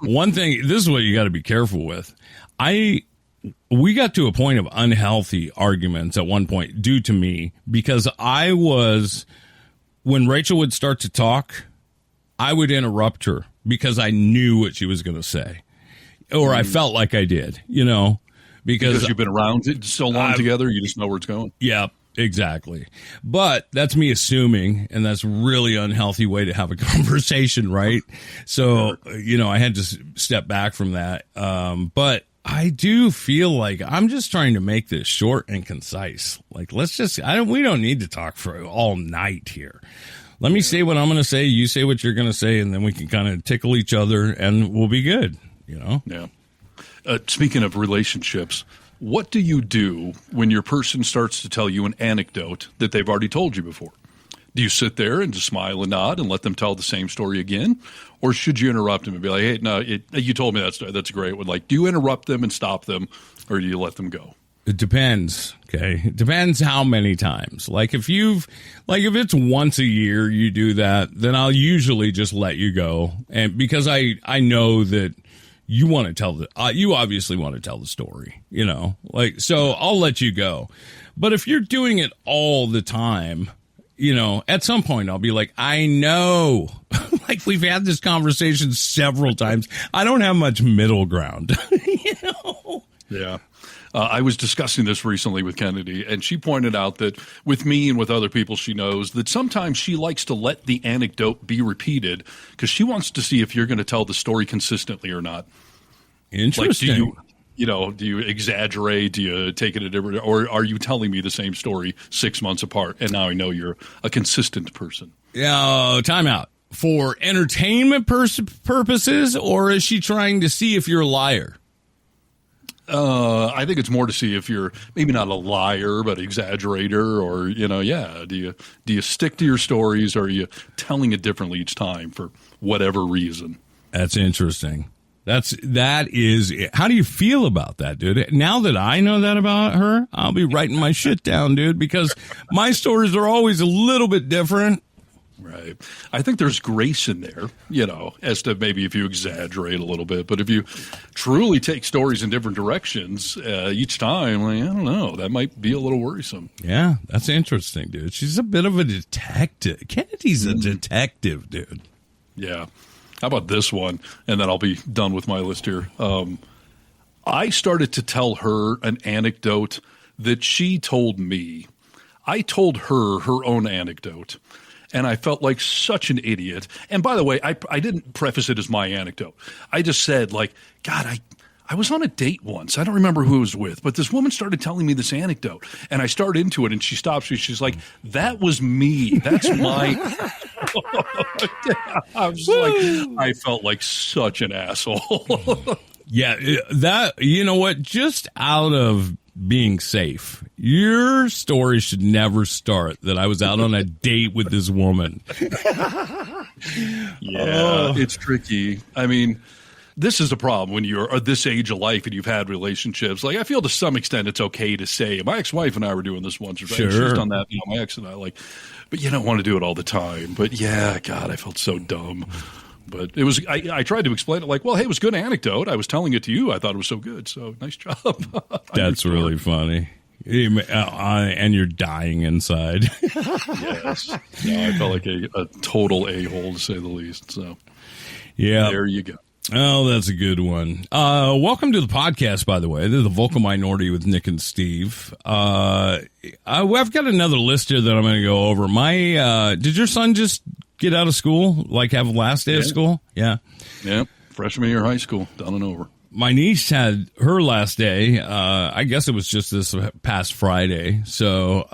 One thing, this is what you got to be careful with. We got to a point of unhealthy arguments at one point due to me because when Rachel would start to talk, I would interrupt her because I knew what she was going to say or I felt like I did, Because you've been around it so long together, you just know where it's going. Yeah, exactly. But that's me assuming, and that's really unhealthy way to have a conversation, right? So, I had to step back from that. But I do feel like I'm just trying to make this short and concise. Like, we don't need to talk for all night here. Let me say what I'm going to say. You say what you're going to say, and then we can kind of tickle each other, and we'll be good, Yeah. Speaking of relationships, what do you do when your person starts to tell you an anecdote that they've already told you before? Do you sit there and just smile and nod and let them tell the same story again? Or should you interrupt them and be like, hey, no, you told me that story. That's great. Do you interrupt them and stop them, or do you let them go? It depends. Okay. It depends how many times. Like if it's once a year you do that, then I'll usually just let you go. And because I know that you want to you obviously want to tell the story, so I'll let you go. But if you're doing it all the time, at some point I'll be like, I know, like we've had this conversation several times. I don't have much middle ground, Yeah. I was discussing this recently with Kennedy, and she pointed out that with me and with other people she knows, that sometimes she likes to let the anecdote be repeated because she wants to see if you're going to tell the story consistently or not. Interesting. Like, do you exaggerate? Do you take it a different, or are you telling me the same story 6 months apart? And now I know you're a consistent person. Time out. For entertainment purposes, or is she trying to see if you're a liar? I think it's more to see if you're maybe not a liar, but exaggerator, or do you stick to your stories, or are you telling it differently each time for whatever reason? That's interesting. That is. How do you feel about that, dude? Now that I know that about her, I'll be writing my shit down, dude, because my stories are always a little bit different. Right. I think there's grace in there, as to maybe if you exaggerate a little bit. But if you truly take stories in different directions each time, I don't know, that might be a little worrisome. Yeah, that's interesting, dude. She's a bit of a detective. Kennedy's a detective, dude. Yeah. How about this one? And then I'll be done with my list here. I started to tell her an anecdote that she told me. I told her own anecdote. And I felt like such an idiot. And by the way, I didn't preface it as my anecdote. I just said, like, God, I was on a date once. I don't remember who I was with, but this woman started telling me this anecdote. And I started into it, and she stops me. She's like, that was me. That's my... I was like, I felt like such an asshole. Yeah, that, you know what? Just out of being safe, your story should never start that I was out on a date with this woman. Yeah, it's tricky. I mean, this is the problem when you're at this age of life and you've had relationships. Like, I feel to some extent it's okay to say, my ex-wife and I were doing this once or twice. Sure. She's done that, my ex and I, but you don't want to do it all the time. But yeah, God, I felt so dumb. But it was, I tried to explain it like, well, hey, it was a good anecdote. I was telling it to you. I thought it was so good. So nice job. That's really funny. And you're dying inside. Yes. No, I felt like a total a-hole, to say the least. So yeah, there you go. Oh, that's a good one. Welcome to the podcast, by the way. This is the Vocal Minority with Nick and Steve. I've got another list here that I'm going to go over. Did your son just get out of school? Like have last day of school? Yeah. Yeah. Freshman year of high school, done and over. My niece had her last day. I guess it was just this past Friday. So,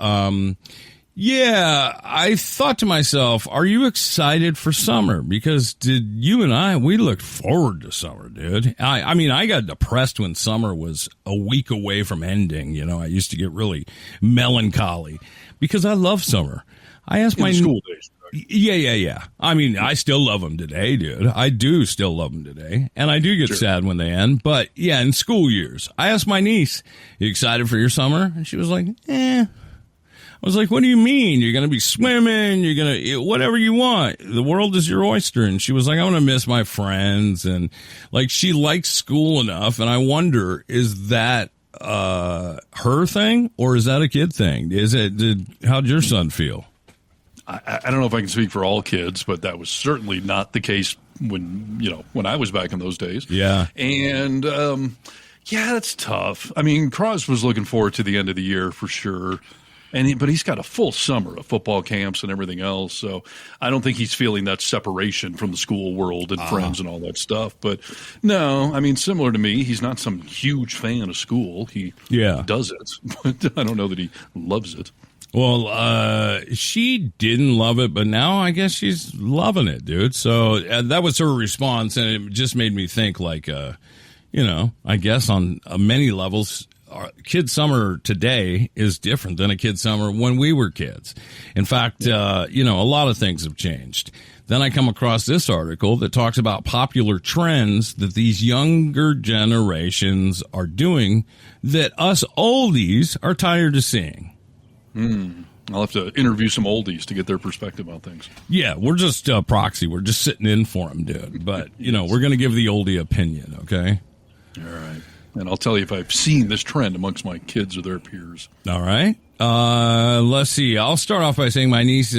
yeah, I thought to myself, are you excited for summer? Because we looked forward to summer, dude. I mean, I got depressed when summer was a week away from ending. I used to get really because I love summer. I asked my school days. Yeah. I mean, I still love them today, dude. I do still love them today. And I do get sad when they end. But yeah, in school years, I asked my niece, you excited for your summer? And she was like, I was like, what do you mean? You're going to be swimming. You're going to, whatever you want. The world is your oyster. And she was like, I want to miss my friends. And like, she likes school enough. And I wonder, is that her thing or is that a kid thing? How'd your son feel? I don't know if I can speak for all kids, but that was certainly not the case when I was back in those days. Yeah. And, yeah, that's tough. I mean, Cross was looking forward to the end of the year for sure. But he's got a full summer of football camps and everything else. So I don't think he's feeling that separation from the school world and friends and all that stuff. But no, I mean, similar to me, he's not some huge fan of school. He does it, but I don't know that he loves it. Well, she didn't love it, but now I guess she's loving it, dude. So that was her response, and it just made me think, like, I guess on many levels, kid summer today is different than a kid summer when we were kids. In fact, a lot of things have changed. Then I come across this article that talks about popular trends that these younger generations are doing that us oldies are tired of seeing. I'll have to interview some oldies to get their perspective on things. Yeah, we're just proxy. We're just sitting in for them, dude. But, we're going to give the oldie opinion, okay? All right. And I'll tell you if I've seen this trend amongst my kids or their peers. All right. Let's see. I'll start off by saying my niece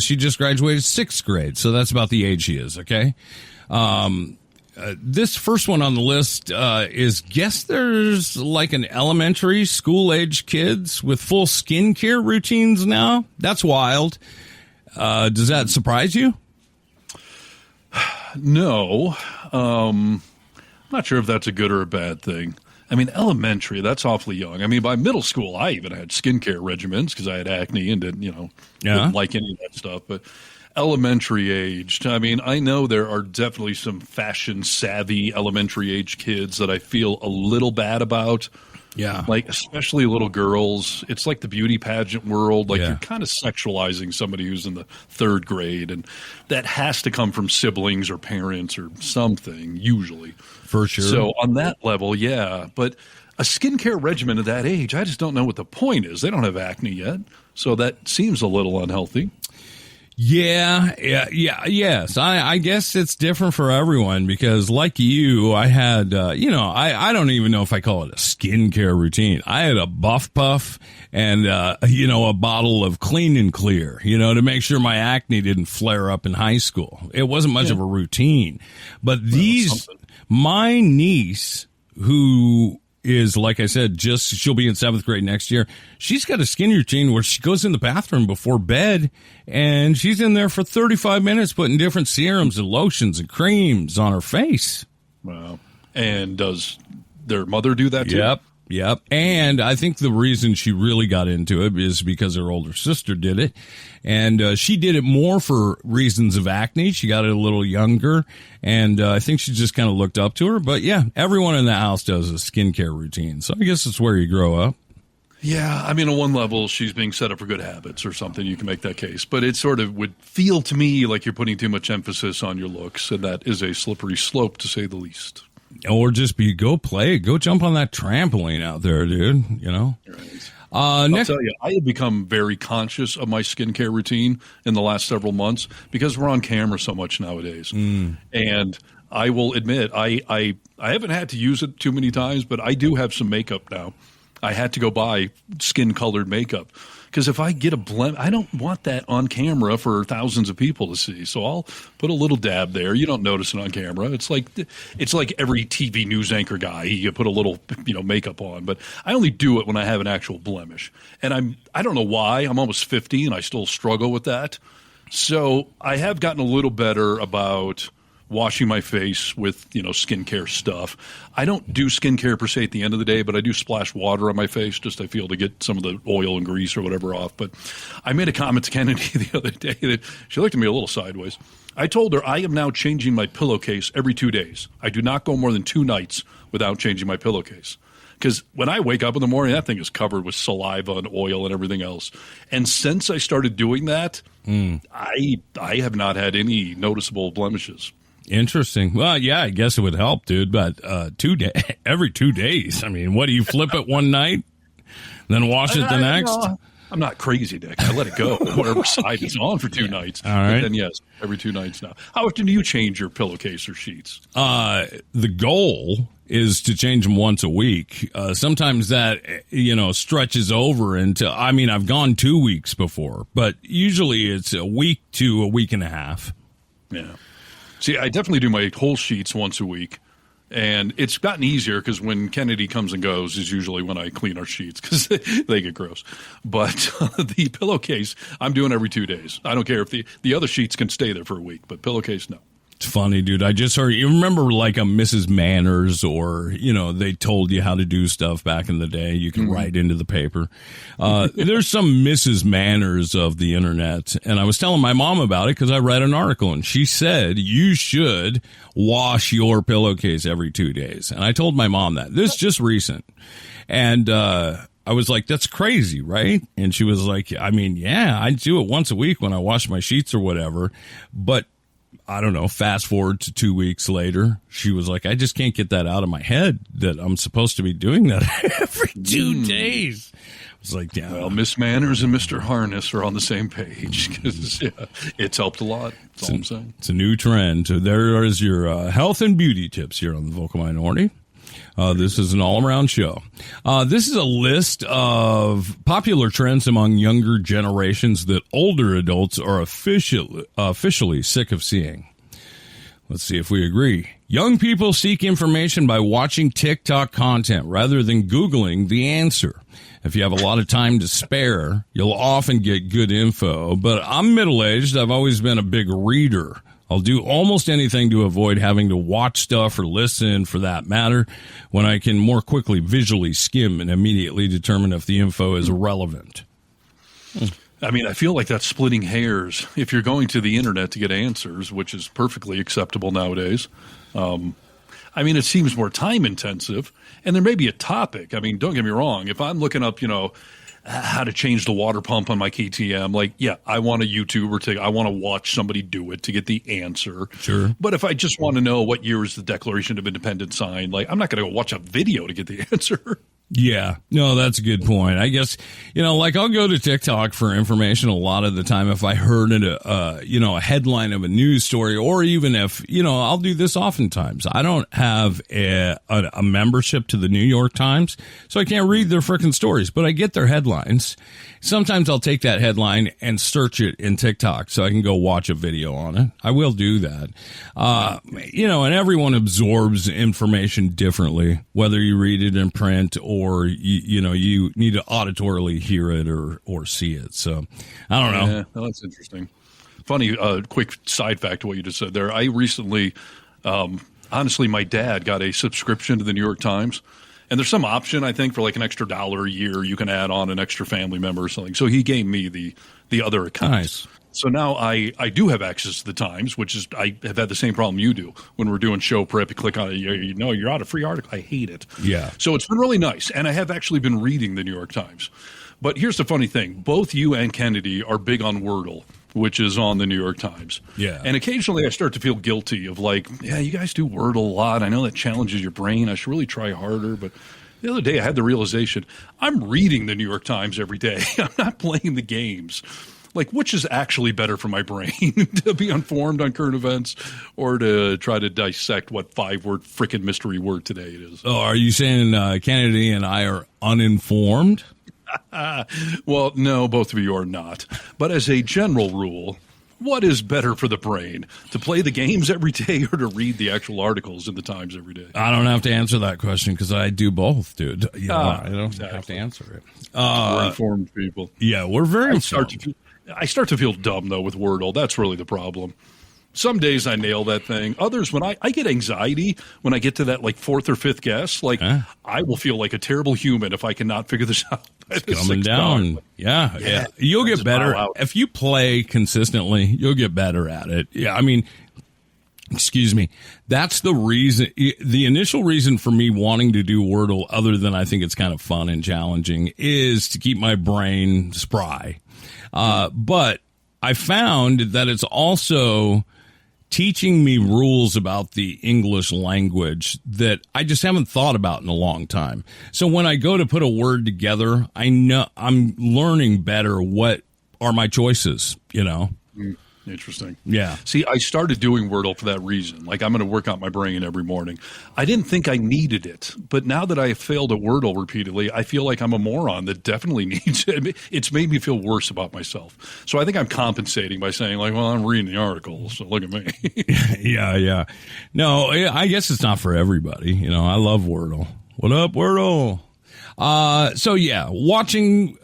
she just graduated 6th grade, so that's about the age she is, okay? This first one on the list is, guess there's like an elementary school-age kids with full skincare routines now? That's wild. Does that surprise you? No. I'm not sure if that's a good or a bad thing. I mean, elementary, that's awfully young. I mean, by middle school, I even had skincare regimens because I had acne and didn't like any of that stuff. But elementary aged, I mean, I know there are definitely some fashion savvy elementary age kids that I feel a little bad about. Yeah. Like, especially little girls. It's like the beauty pageant world. Like, you're kind of sexualizing somebody who's in the 3rd grade. And that has to come from siblings or parents or something, usually. For sure. So, on that level, yeah. But a skincare regimen at that age, I just don't know what the point is. They don't have acne yet. So, that seems a little unhealthy. Yes. I guess it's different for everyone because, like you, I had, I don't even know if I call it a skincare routine. I had a buff puff and, a bottle of Clean and Clear, to make sure my acne didn't flare up in high school. It wasn't much of a routine. But my niece, who is, like I said, she'll be in 7th grade next year. She's got a skin routine where she goes in the bathroom before bed and she's in there for 35 minutes putting different serums and lotions and creams on her face. Wow. And does their mother do that too? Yep. And I think the reason she really got into it is because her older sister did it. And she did it more for reasons of acne. She got it a little younger. And I think she just kind of looked up to her. But yeah, everyone in the house does a skincare routine. So I guess it's where you grow up. Yeah, I mean, on one level, she's being set up for good habits or something. You can make that case. But it sort of would feel to me like you're putting too much emphasis on your looks. And that is a slippery slope, to say the least. Or just go jump on that trampoline out there, dude, Right. I'll tell you, I have become very conscious of my skincare routine in the last several months because we're on camera so much nowadays. And I will admit, I haven't had to use it too many times, but I do have some makeup now. I had to go buy skin-colored makeup because if I get a blemish, I don't want that on camera for thousands of people to see. So I'll put a little dab there. You don't notice it on camera. It's like every TV news anchor guy. You put a little makeup on, but I only do it when I have an actual blemish. And I don't know why. I'm almost 50 and I still struggle with that. So I have gotten a little better about washing my face with, skincare stuff. I don't do skincare per se at the end of the day, but I do splash water on my face just I feel to get some of the oil and grease or whatever off. But I made a comment to Kennedy the other day that she looked at me a little sideways. I told her I am now changing my pillowcase every 2 days. I do not go more than 2 nights without changing my pillowcase. Because when I wake up in the morning, that thing is covered with saliva and oil and everything else. And since I started doing that, I have not had any noticeable blemishes. Interesting. Well, yeah, I guess it would help, dude. But every 2 days. I mean, what do you flip it one night, then wash it the next? I'm not crazy, Dick. I let it go, whatever side it's on for 2 nights. All right. But then, yes, every 2 nights now. How often do you change your pillowcase or sheets? The goal is to change them once a week. Sometimes that, stretches over into, I've gone 2 weeks before, but usually it's a week to a week and a half. Yeah. See, I definitely do my whole sheets once a week. And it's gotten easier because when Kennedy comes and goes is usually when I clean our sheets because they get gross. But the pillowcase, I'm doing every 2 days. I don't care if the other sheets can stay there for a week, but pillowcase, no. It's funny, dude. I just heard, you remember like a Mrs. Manners, or, they told you how to do stuff back in the day. You can write into the paper. There's some Mrs. Manners of the internet. And I was telling my mom about it because I read an article, and she said you should wash your pillowcase every 2 days. And I told my mom that. This is just recent. And, I was like, that's crazy, right? And she was like, I mean, yeah, I do it once a week when I wash my sheets or whatever. But I don't know, fast forward to 2 weeks later, she was like, I just can't get that out of my head that I'm supposed to be doing that every 2 days. I was like, yeah. Well, Miss Manners and Mr. Harness are on the same page, because it's helped a lot. That's all I'm saying. It's a new trend. So there is your health and beauty tips here on the Vocal Minority. This is an all-around show. This is a list of popular trends among younger generations that older adults are officially sick of seeing. Let's see if we agree. Young people seek information by watching TikTok content rather than Googling the answer. If you have a lot of time to spare, you'll often get good info. But I'm middle-aged. I've always been a big reader. I'll do almost anything to avoid having to watch stuff or listen, for that matter, when I can more quickly visually skim and immediately determine if the info is relevant. I mean, I feel like that's splitting hairs. If you're going to the internet to get answers, which is perfectly acceptable nowadays, I mean, it seems more time intensive, and there may be a topic. I mean, don't get me wrong. If I'm looking up, how to change the water pump on my KTM, like, yeah, I want a YouTuber I want to watch somebody do it to get the answer. Sure. But if I just want to know what year is the Declaration of Independence signed, like, I'm not going to go watch a video to get the answer. Yeah, no, that's a good point. I guess, like I'll go to TikTok for information a lot of the time if I heard a headline of a news story, or even if, I'll do this oftentimes. I don't have a membership to the New York Times, so I can't read their frickin' stories, but I get their headlines. Sometimes I'll take that headline and search it in TikTok so I can go watch a video on it. I will do that. And everyone absorbs information differently, whether you read it in print or, you need to auditorily hear it or see it. So I don't know. Yeah, well, that's interesting. Funny, quick side fact to what you just said there. I recently, honestly, my dad got a subscription to the New York Times. And there's some option, I think, for like an extra $1 a year. You can add on an extra family member or something. So he gave me the other account. Nice. So now I do have access to the Times, which is, I have had the same problem you do. When we're doing show prep, you click on it, you're out of free article. I hate it. Yeah. So it's been really nice. And I have actually been reading the New York Times. But here's the funny thing. Both you and Kennedy are big on Wordle, which is on the New York Times. Yeah. And occasionally I start to feel guilty of like, yeah, you guys do Wordle a lot. I know that challenges your brain. I should really try harder. But the other day I had the realization, I'm reading the New York Times every day. I'm not playing the games. Like, which is actually better for my brain, to be informed on current events or to try to dissect what 5-word frickin' mystery word today it is? Oh, are you saying Kennedy and I are uninformed? Well, no, both of you are not. But as a general rule, what is better for the brain, to play the games every day or to read the actual articles in the Times every day? I don't have to answer that question because I do both, dude. I don't exactly. have to answer it. We're informed people. Yeah, we're very informed. I start to feel dumb, though, with Wordle. That's really the problem. Some days I nail that thing. Others, when I get anxiety when I get to that, like, fourth or fifth guess, like, I will feel like a terrible human if I cannot figure this out. It's coming down. Yeah. You'll get better. If you play consistently, you'll get better at it. Yeah, I mean, excuse me. That's the reason, the initial reason for me wanting to do Wordle, other than I think it's kind of fun and challenging, is to keep my brain spry. But I found that it's also teaching me rules about the English language that I just haven't thought about in a long time. So when I go to put a word together, I know I'm learning better what are my choices, Interesting. Yeah. See, I started doing Wordle for that reason. Like, I'm going to work out my brain every morning. I didn't think I needed it, but now that I have failed at Wordle repeatedly, I feel like I'm a moron that definitely needs it. It's made me feel worse about myself. So I think I'm compensating by saying, like, well, I'm reading the articles, so look at me. Yeah. No, I guess it's not for everybody. I love Wordle. What up, Wordle? So yeah, watching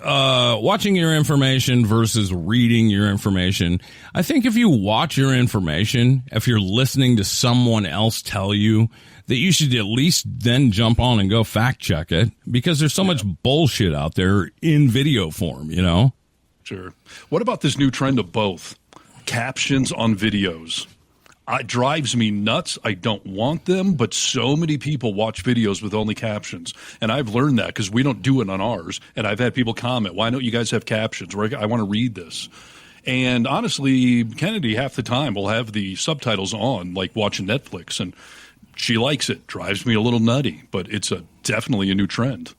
your information versus reading your information. I think if you watch your information, if you're listening to someone else tell you, that you should at least then jump on and go fact check it, because there's so much bullshit out there in video form, you know? Sure. What about this new trend of both? Captions on videos. It drives me nuts. I don't want them, but so many people watch videos with only captions. And I've learned that because we don't do it on ours. And I've had people comment, why don't you guys have captions? I want to read this. And honestly, Kennedy, half the time, will have the subtitles on, like watching Netflix. And she likes it. Drives me a little nutty, but it's definitely a new trend.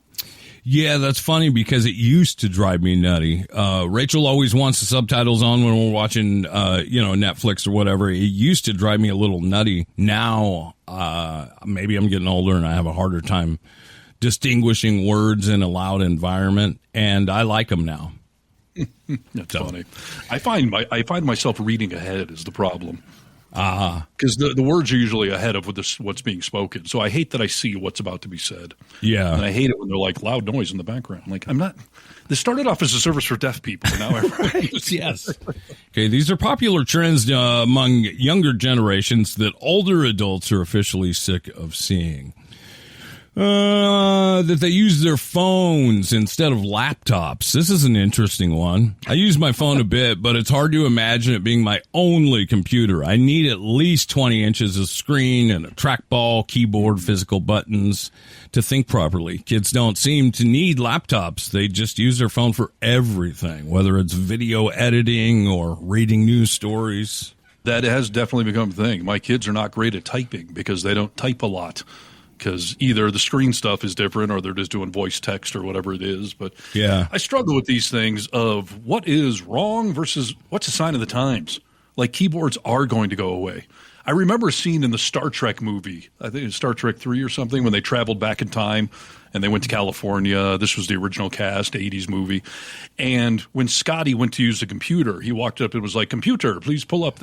Yeah, that's funny because it used to drive me nutty. Rachel always wants the subtitles on when we're watching, Netflix or whatever. It used to drive me a little nutty. Now, maybe I'm getting older and I have a harder time distinguishing words in a loud environment, and I like them now. That's funny. I find myself reading ahead is the problem. Because the words are usually ahead of what's being spoken. So I hate that I see what's about to be said. Yeah. And I hate it when they're like loud noise in the background. I'm like, I'm not. This started off as a service for deaf people. And now everybody's. Yes. Okay, these are popular trends among younger generations that older adults are officially sick of seeing. That they use their phones instead of laptops. This is an interesting one. I use my phone a bit, but it's hard to imagine it being my only computer. I need at least 20 inches of screen and a trackball, keyboard, physical buttons to think properly. Kids don't seem to need laptops. They just use their phone for everything, whether it's video editing or reading news stories. That has definitely become a thing. My kids are not great at typing because they don't type a lot. Because either the screen stuff is different or they're just doing voice text or whatever it is. But yeah, I struggle with these things of what is wrong versus what's a sign of the times. Like keyboards are going to go away. I remember seeing in the Star Trek movie, I think it was Star Trek 3 or something, when they traveled back in time and they went to California. This was the original cast, 80s movie. And when Scotty went to use the computer, he walked up and was like, "Computer, please pull up."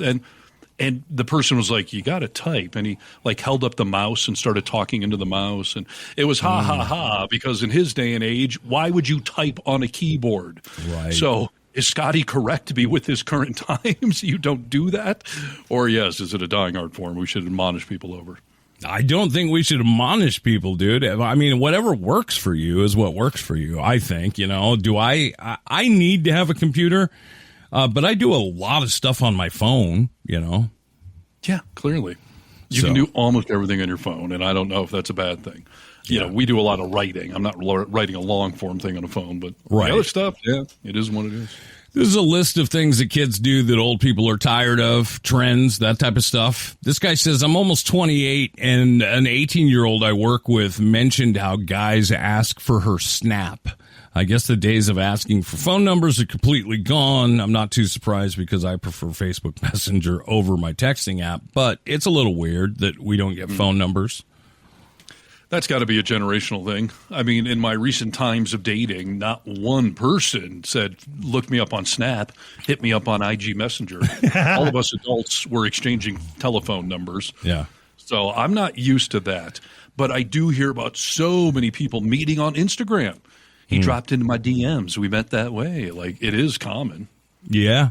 And the person was like, "You got to type." And he like held up the mouse and started talking into the mouse. And it was ha, ha, ha, because in his day and age, why would you type on a keyboard? Right. So is Scotty correct to be with his current times? You don't do that? Or yes, is it a dying art form we should admonish people over? I don't think we should admonish people, dude. I mean, whatever works for you is what works for you, I think. Do I need to have a computer? But I do a lot of stuff on my phone, Yeah, clearly. You can do almost everything on your phone, and I don't know if that's a bad thing. We do a lot of writing. I'm not writing a long-form thing on a phone, but the other stuff, yeah, it is what it is. This is a list of things that kids do that old people are tired of, trends, that type of stuff. This guy says, I'm almost 28, and an 18-year-old I work with mentioned how guys ask for her Snap. I guess the days of asking for phone numbers are completely gone. I'm not too surprised because I prefer Facebook Messenger over my texting app, but it's a little weird that we don't get phone numbers. That's got to be a generational thing. I mean, in my recent times of dating, not one person said, "Look me up on Snap, hit me up on IG Messenger." All of us adults were exchanging telephone numbers. Yeah. So I'm not used to that. But I do hear about so many people meeting on Instagram. He dropped into my DMs. We met that way. Like, it is common. Yeah.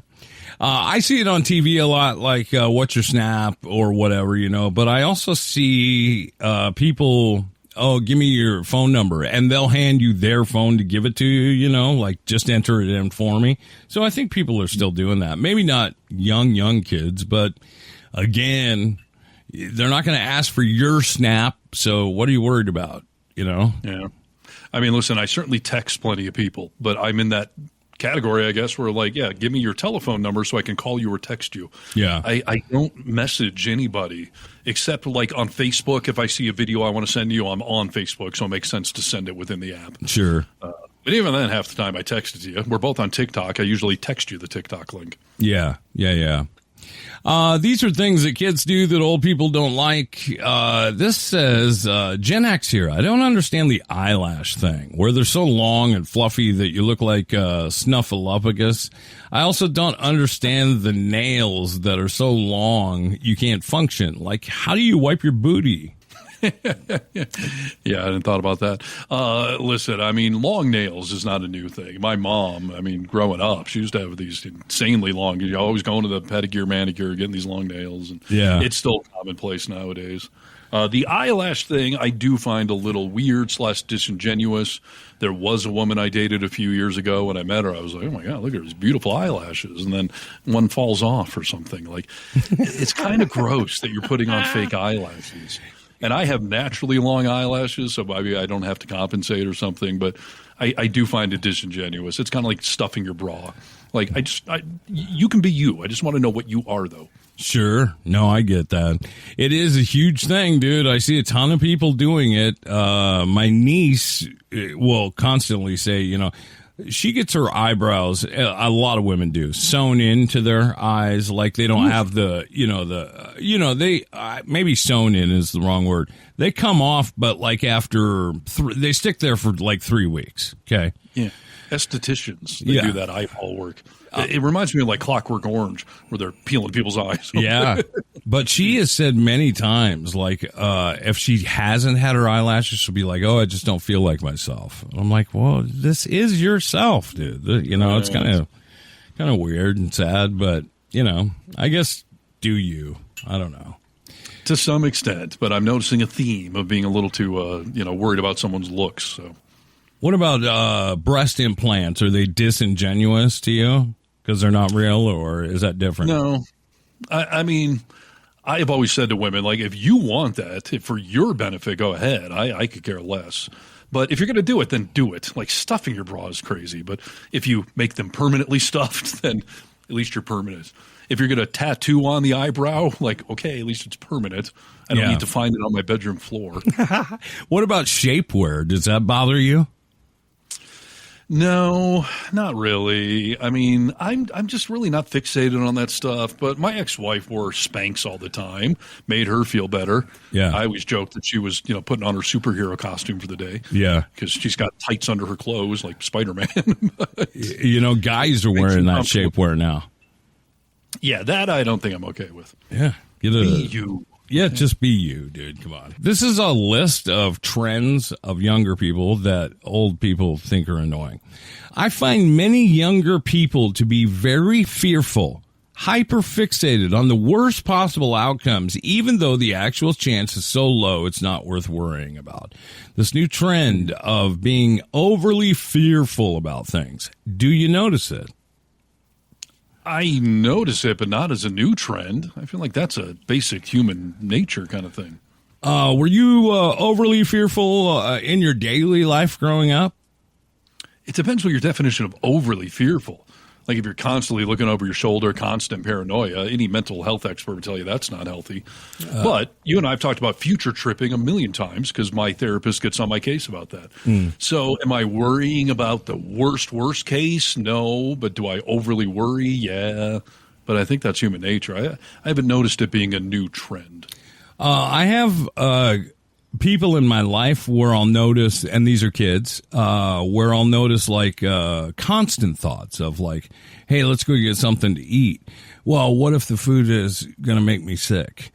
I see it on TV a lot, like what's your Snap or whatever, but I also see people, give me your phone number, and they'll hand you their phone to give it to you, like just enter it in for me. So I think people are still doing that. Maybe not young kids, but again, they're not going to ask for your Snap. So what are you worried about, Yeah. I mean, listen, I certainly text plenty of people, but I'm in that category, I guess, where like, yeah, give me your telephone number so I can call you or text you. Yeah. I don't message anybody except like on Facebook. If I see a video I want to send you, I'm on Facebook, so it makes sense to send it within the app. Sure. But even then, half the time I text it to you. We're both on TikTok. I usually text you the TikTok link. Yeah. These are things that kids do that old people don't like. This says, Gen X here. I don't understand the eyelash thing, where they're so long and fluffy that you look like Snuffleupagus. I also don't understand the nails that are so long you can't function. Like, how do you wipe your booty? Yeah, I hadn't thought about that. Listen, I mean, long nails is not a new thing. My mom, I mean, growing up, she used to have these insanely long. You always going to the pedicure, manicure, getting these long nails, and Yeah. it's still commonplace nowadays. The eyelash thing I do find a little weird / disingenuous. There was a woman I dated a few years ago. When I met her, I was like, oh, my God, look at these beautiful eyelashes. And then one falls off or something. Like, it's kind of gross that you're putting on fake eyelashes. And I have naturally long eyelashes, so maybe I don't have to compensate or something. But I do find it disingenuous. It's kind of like stuffing your bra. Like, you can be you. I just want to know what you are, though. Sure. No, I get that. It is a huge thing, dude. I see a ton of people doing it. My niece will constantly say, you know, she gets her eyebrows, a lot of women do, sewn into their eyes. Like they don't have maybe sewn in is the wrong word. They come off, but like after, they stick there for like 3 weeks. Okay. Yeah. Estheticians, they do that eyeball work. It reminds me of like Clockwork Orange, where they're peeling people's eyes. Yeah. But she has said many times, like, if she hasn't had her eyelashes, she'll be like, oh, I just don't feel like myself. And I'm like, well, this is yourself, dude. You know, it's kind of weird and sad, but, you know, I guess do you. I don't know. To some extent, but I'm noticing a theme of being a little too, worried about someone's looks. So, what about breast implants? Are they disingenuous to you because they're not real, or is that different? No, I mean, I have always said to women, like, if you want that for your benefit, go ahead. I could care less. But if you're going to do it, then do it. Like, stuffing your bra is crazy. But if you make them permanently stuffed, then at least you're permanent. If you're going to tattoo on the eyebrow, like, okay, at least it's permanent. I don't need to find it on my bedroom floor. What about shapewear? Does that bother you? No, not really. I mean, I'm just really not fixated on that stuff. But my ex-wife wore Spanx all the time, made her feel better. Yeah, I always joked that she was, putting on her superhero costume for the day. Yeah, because she's got tights under her clothes like Spider-Man. Guys are wearing that shapewear now. Yeah, that I don't think I'm okay with. Yeah, be you. Yeah, just be you, dude. Come on. This is a list of trends of younger people that old people think are annoying. I find many younger people to be very fearful, hyper-fixated on the worst possible outcomes, even though the actual chance is so low it's not worth worrying about. This new trend of being overly fearful about things. Do you notice it? I notice it, but not as a new trend. I feel like that's a basic human nature kind of thing. Were you overly fearful in your daily life growing up? It depends what your definition of overly fearful. Like if you're constantly looking over your shoulder, constant paranoia, any mental health expert would tell you that's not healthy. But you and I have talked about future tripping a million times because my therapist gets on my case about that. So am I worrying about the worst case? No. But do I overly worry? Yeah. But I think that's human nature. I haven't noticed it being a new trend. I have people in my life where I'll notice, and these are kids, where I'll notice like constant thoughts of like, hey, let's go get something to eat. Well, what if the food is going to make me sick?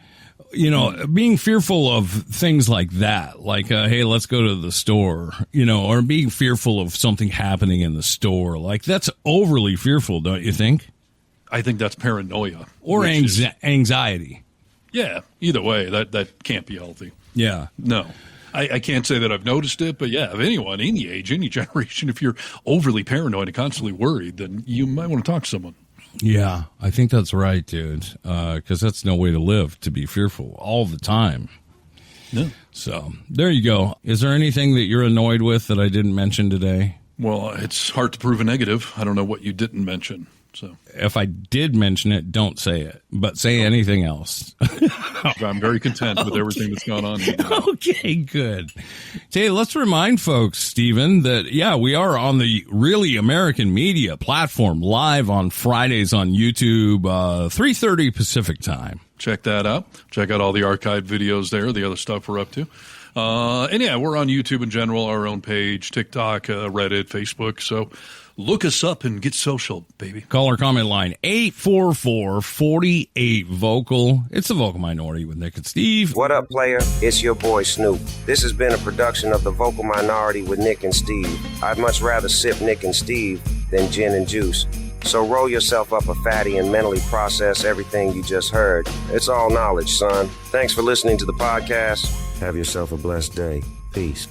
You know, being fearful of things like that, like, hey, let's go to the store, or being fearful of something happening in the store. Like that's overly fearful, don't you think? I think that's paranoia. Or anxiety. Yeah, either way, that can't be healthy. Yeah. No, I can't say that I've noticed it, but yeah, if anyone, any age, any generation, if you're overly paranoid and constantly worried, then you might want to talk to someone. Yeah, I think that's right, dude, because that's no way to live, to be fearful all the time. No. So there you go. Is there anything that you're annoyed with that I didn't mention today? Well, it's hard to prove a negative. I don't know what you didn't mention. So if I did mention it, don't say it, but say anything else. I'm very content with everything that's gone on. Okay, good. Hey, let's remind folks, Stephen, that, yeah, we are on the Really American Media platform live on Fridays on YouTube, 3:30 Pacific time. Check that out. Check out all the archived videos there, the other stuff we're up to. And yeah, we're on YouTube in general, our own page, TikTok, Reddit, Facebook. So look us up and get social, baby. Call our comment line, 844-48-VOCAL. It's the Vocal Minority with Nick and Steve. What up, player? It's your boy Snoop. This has been a production of the Vocal Minority with Nick and Steve. I'd much rather sip Nick and Steve than gin and juice. So roll yourself up a fatty and mentally process everything you just heard. It's all knowledge, son. Thanks for listening to the podcast. Have yourself a blessed day. Peace.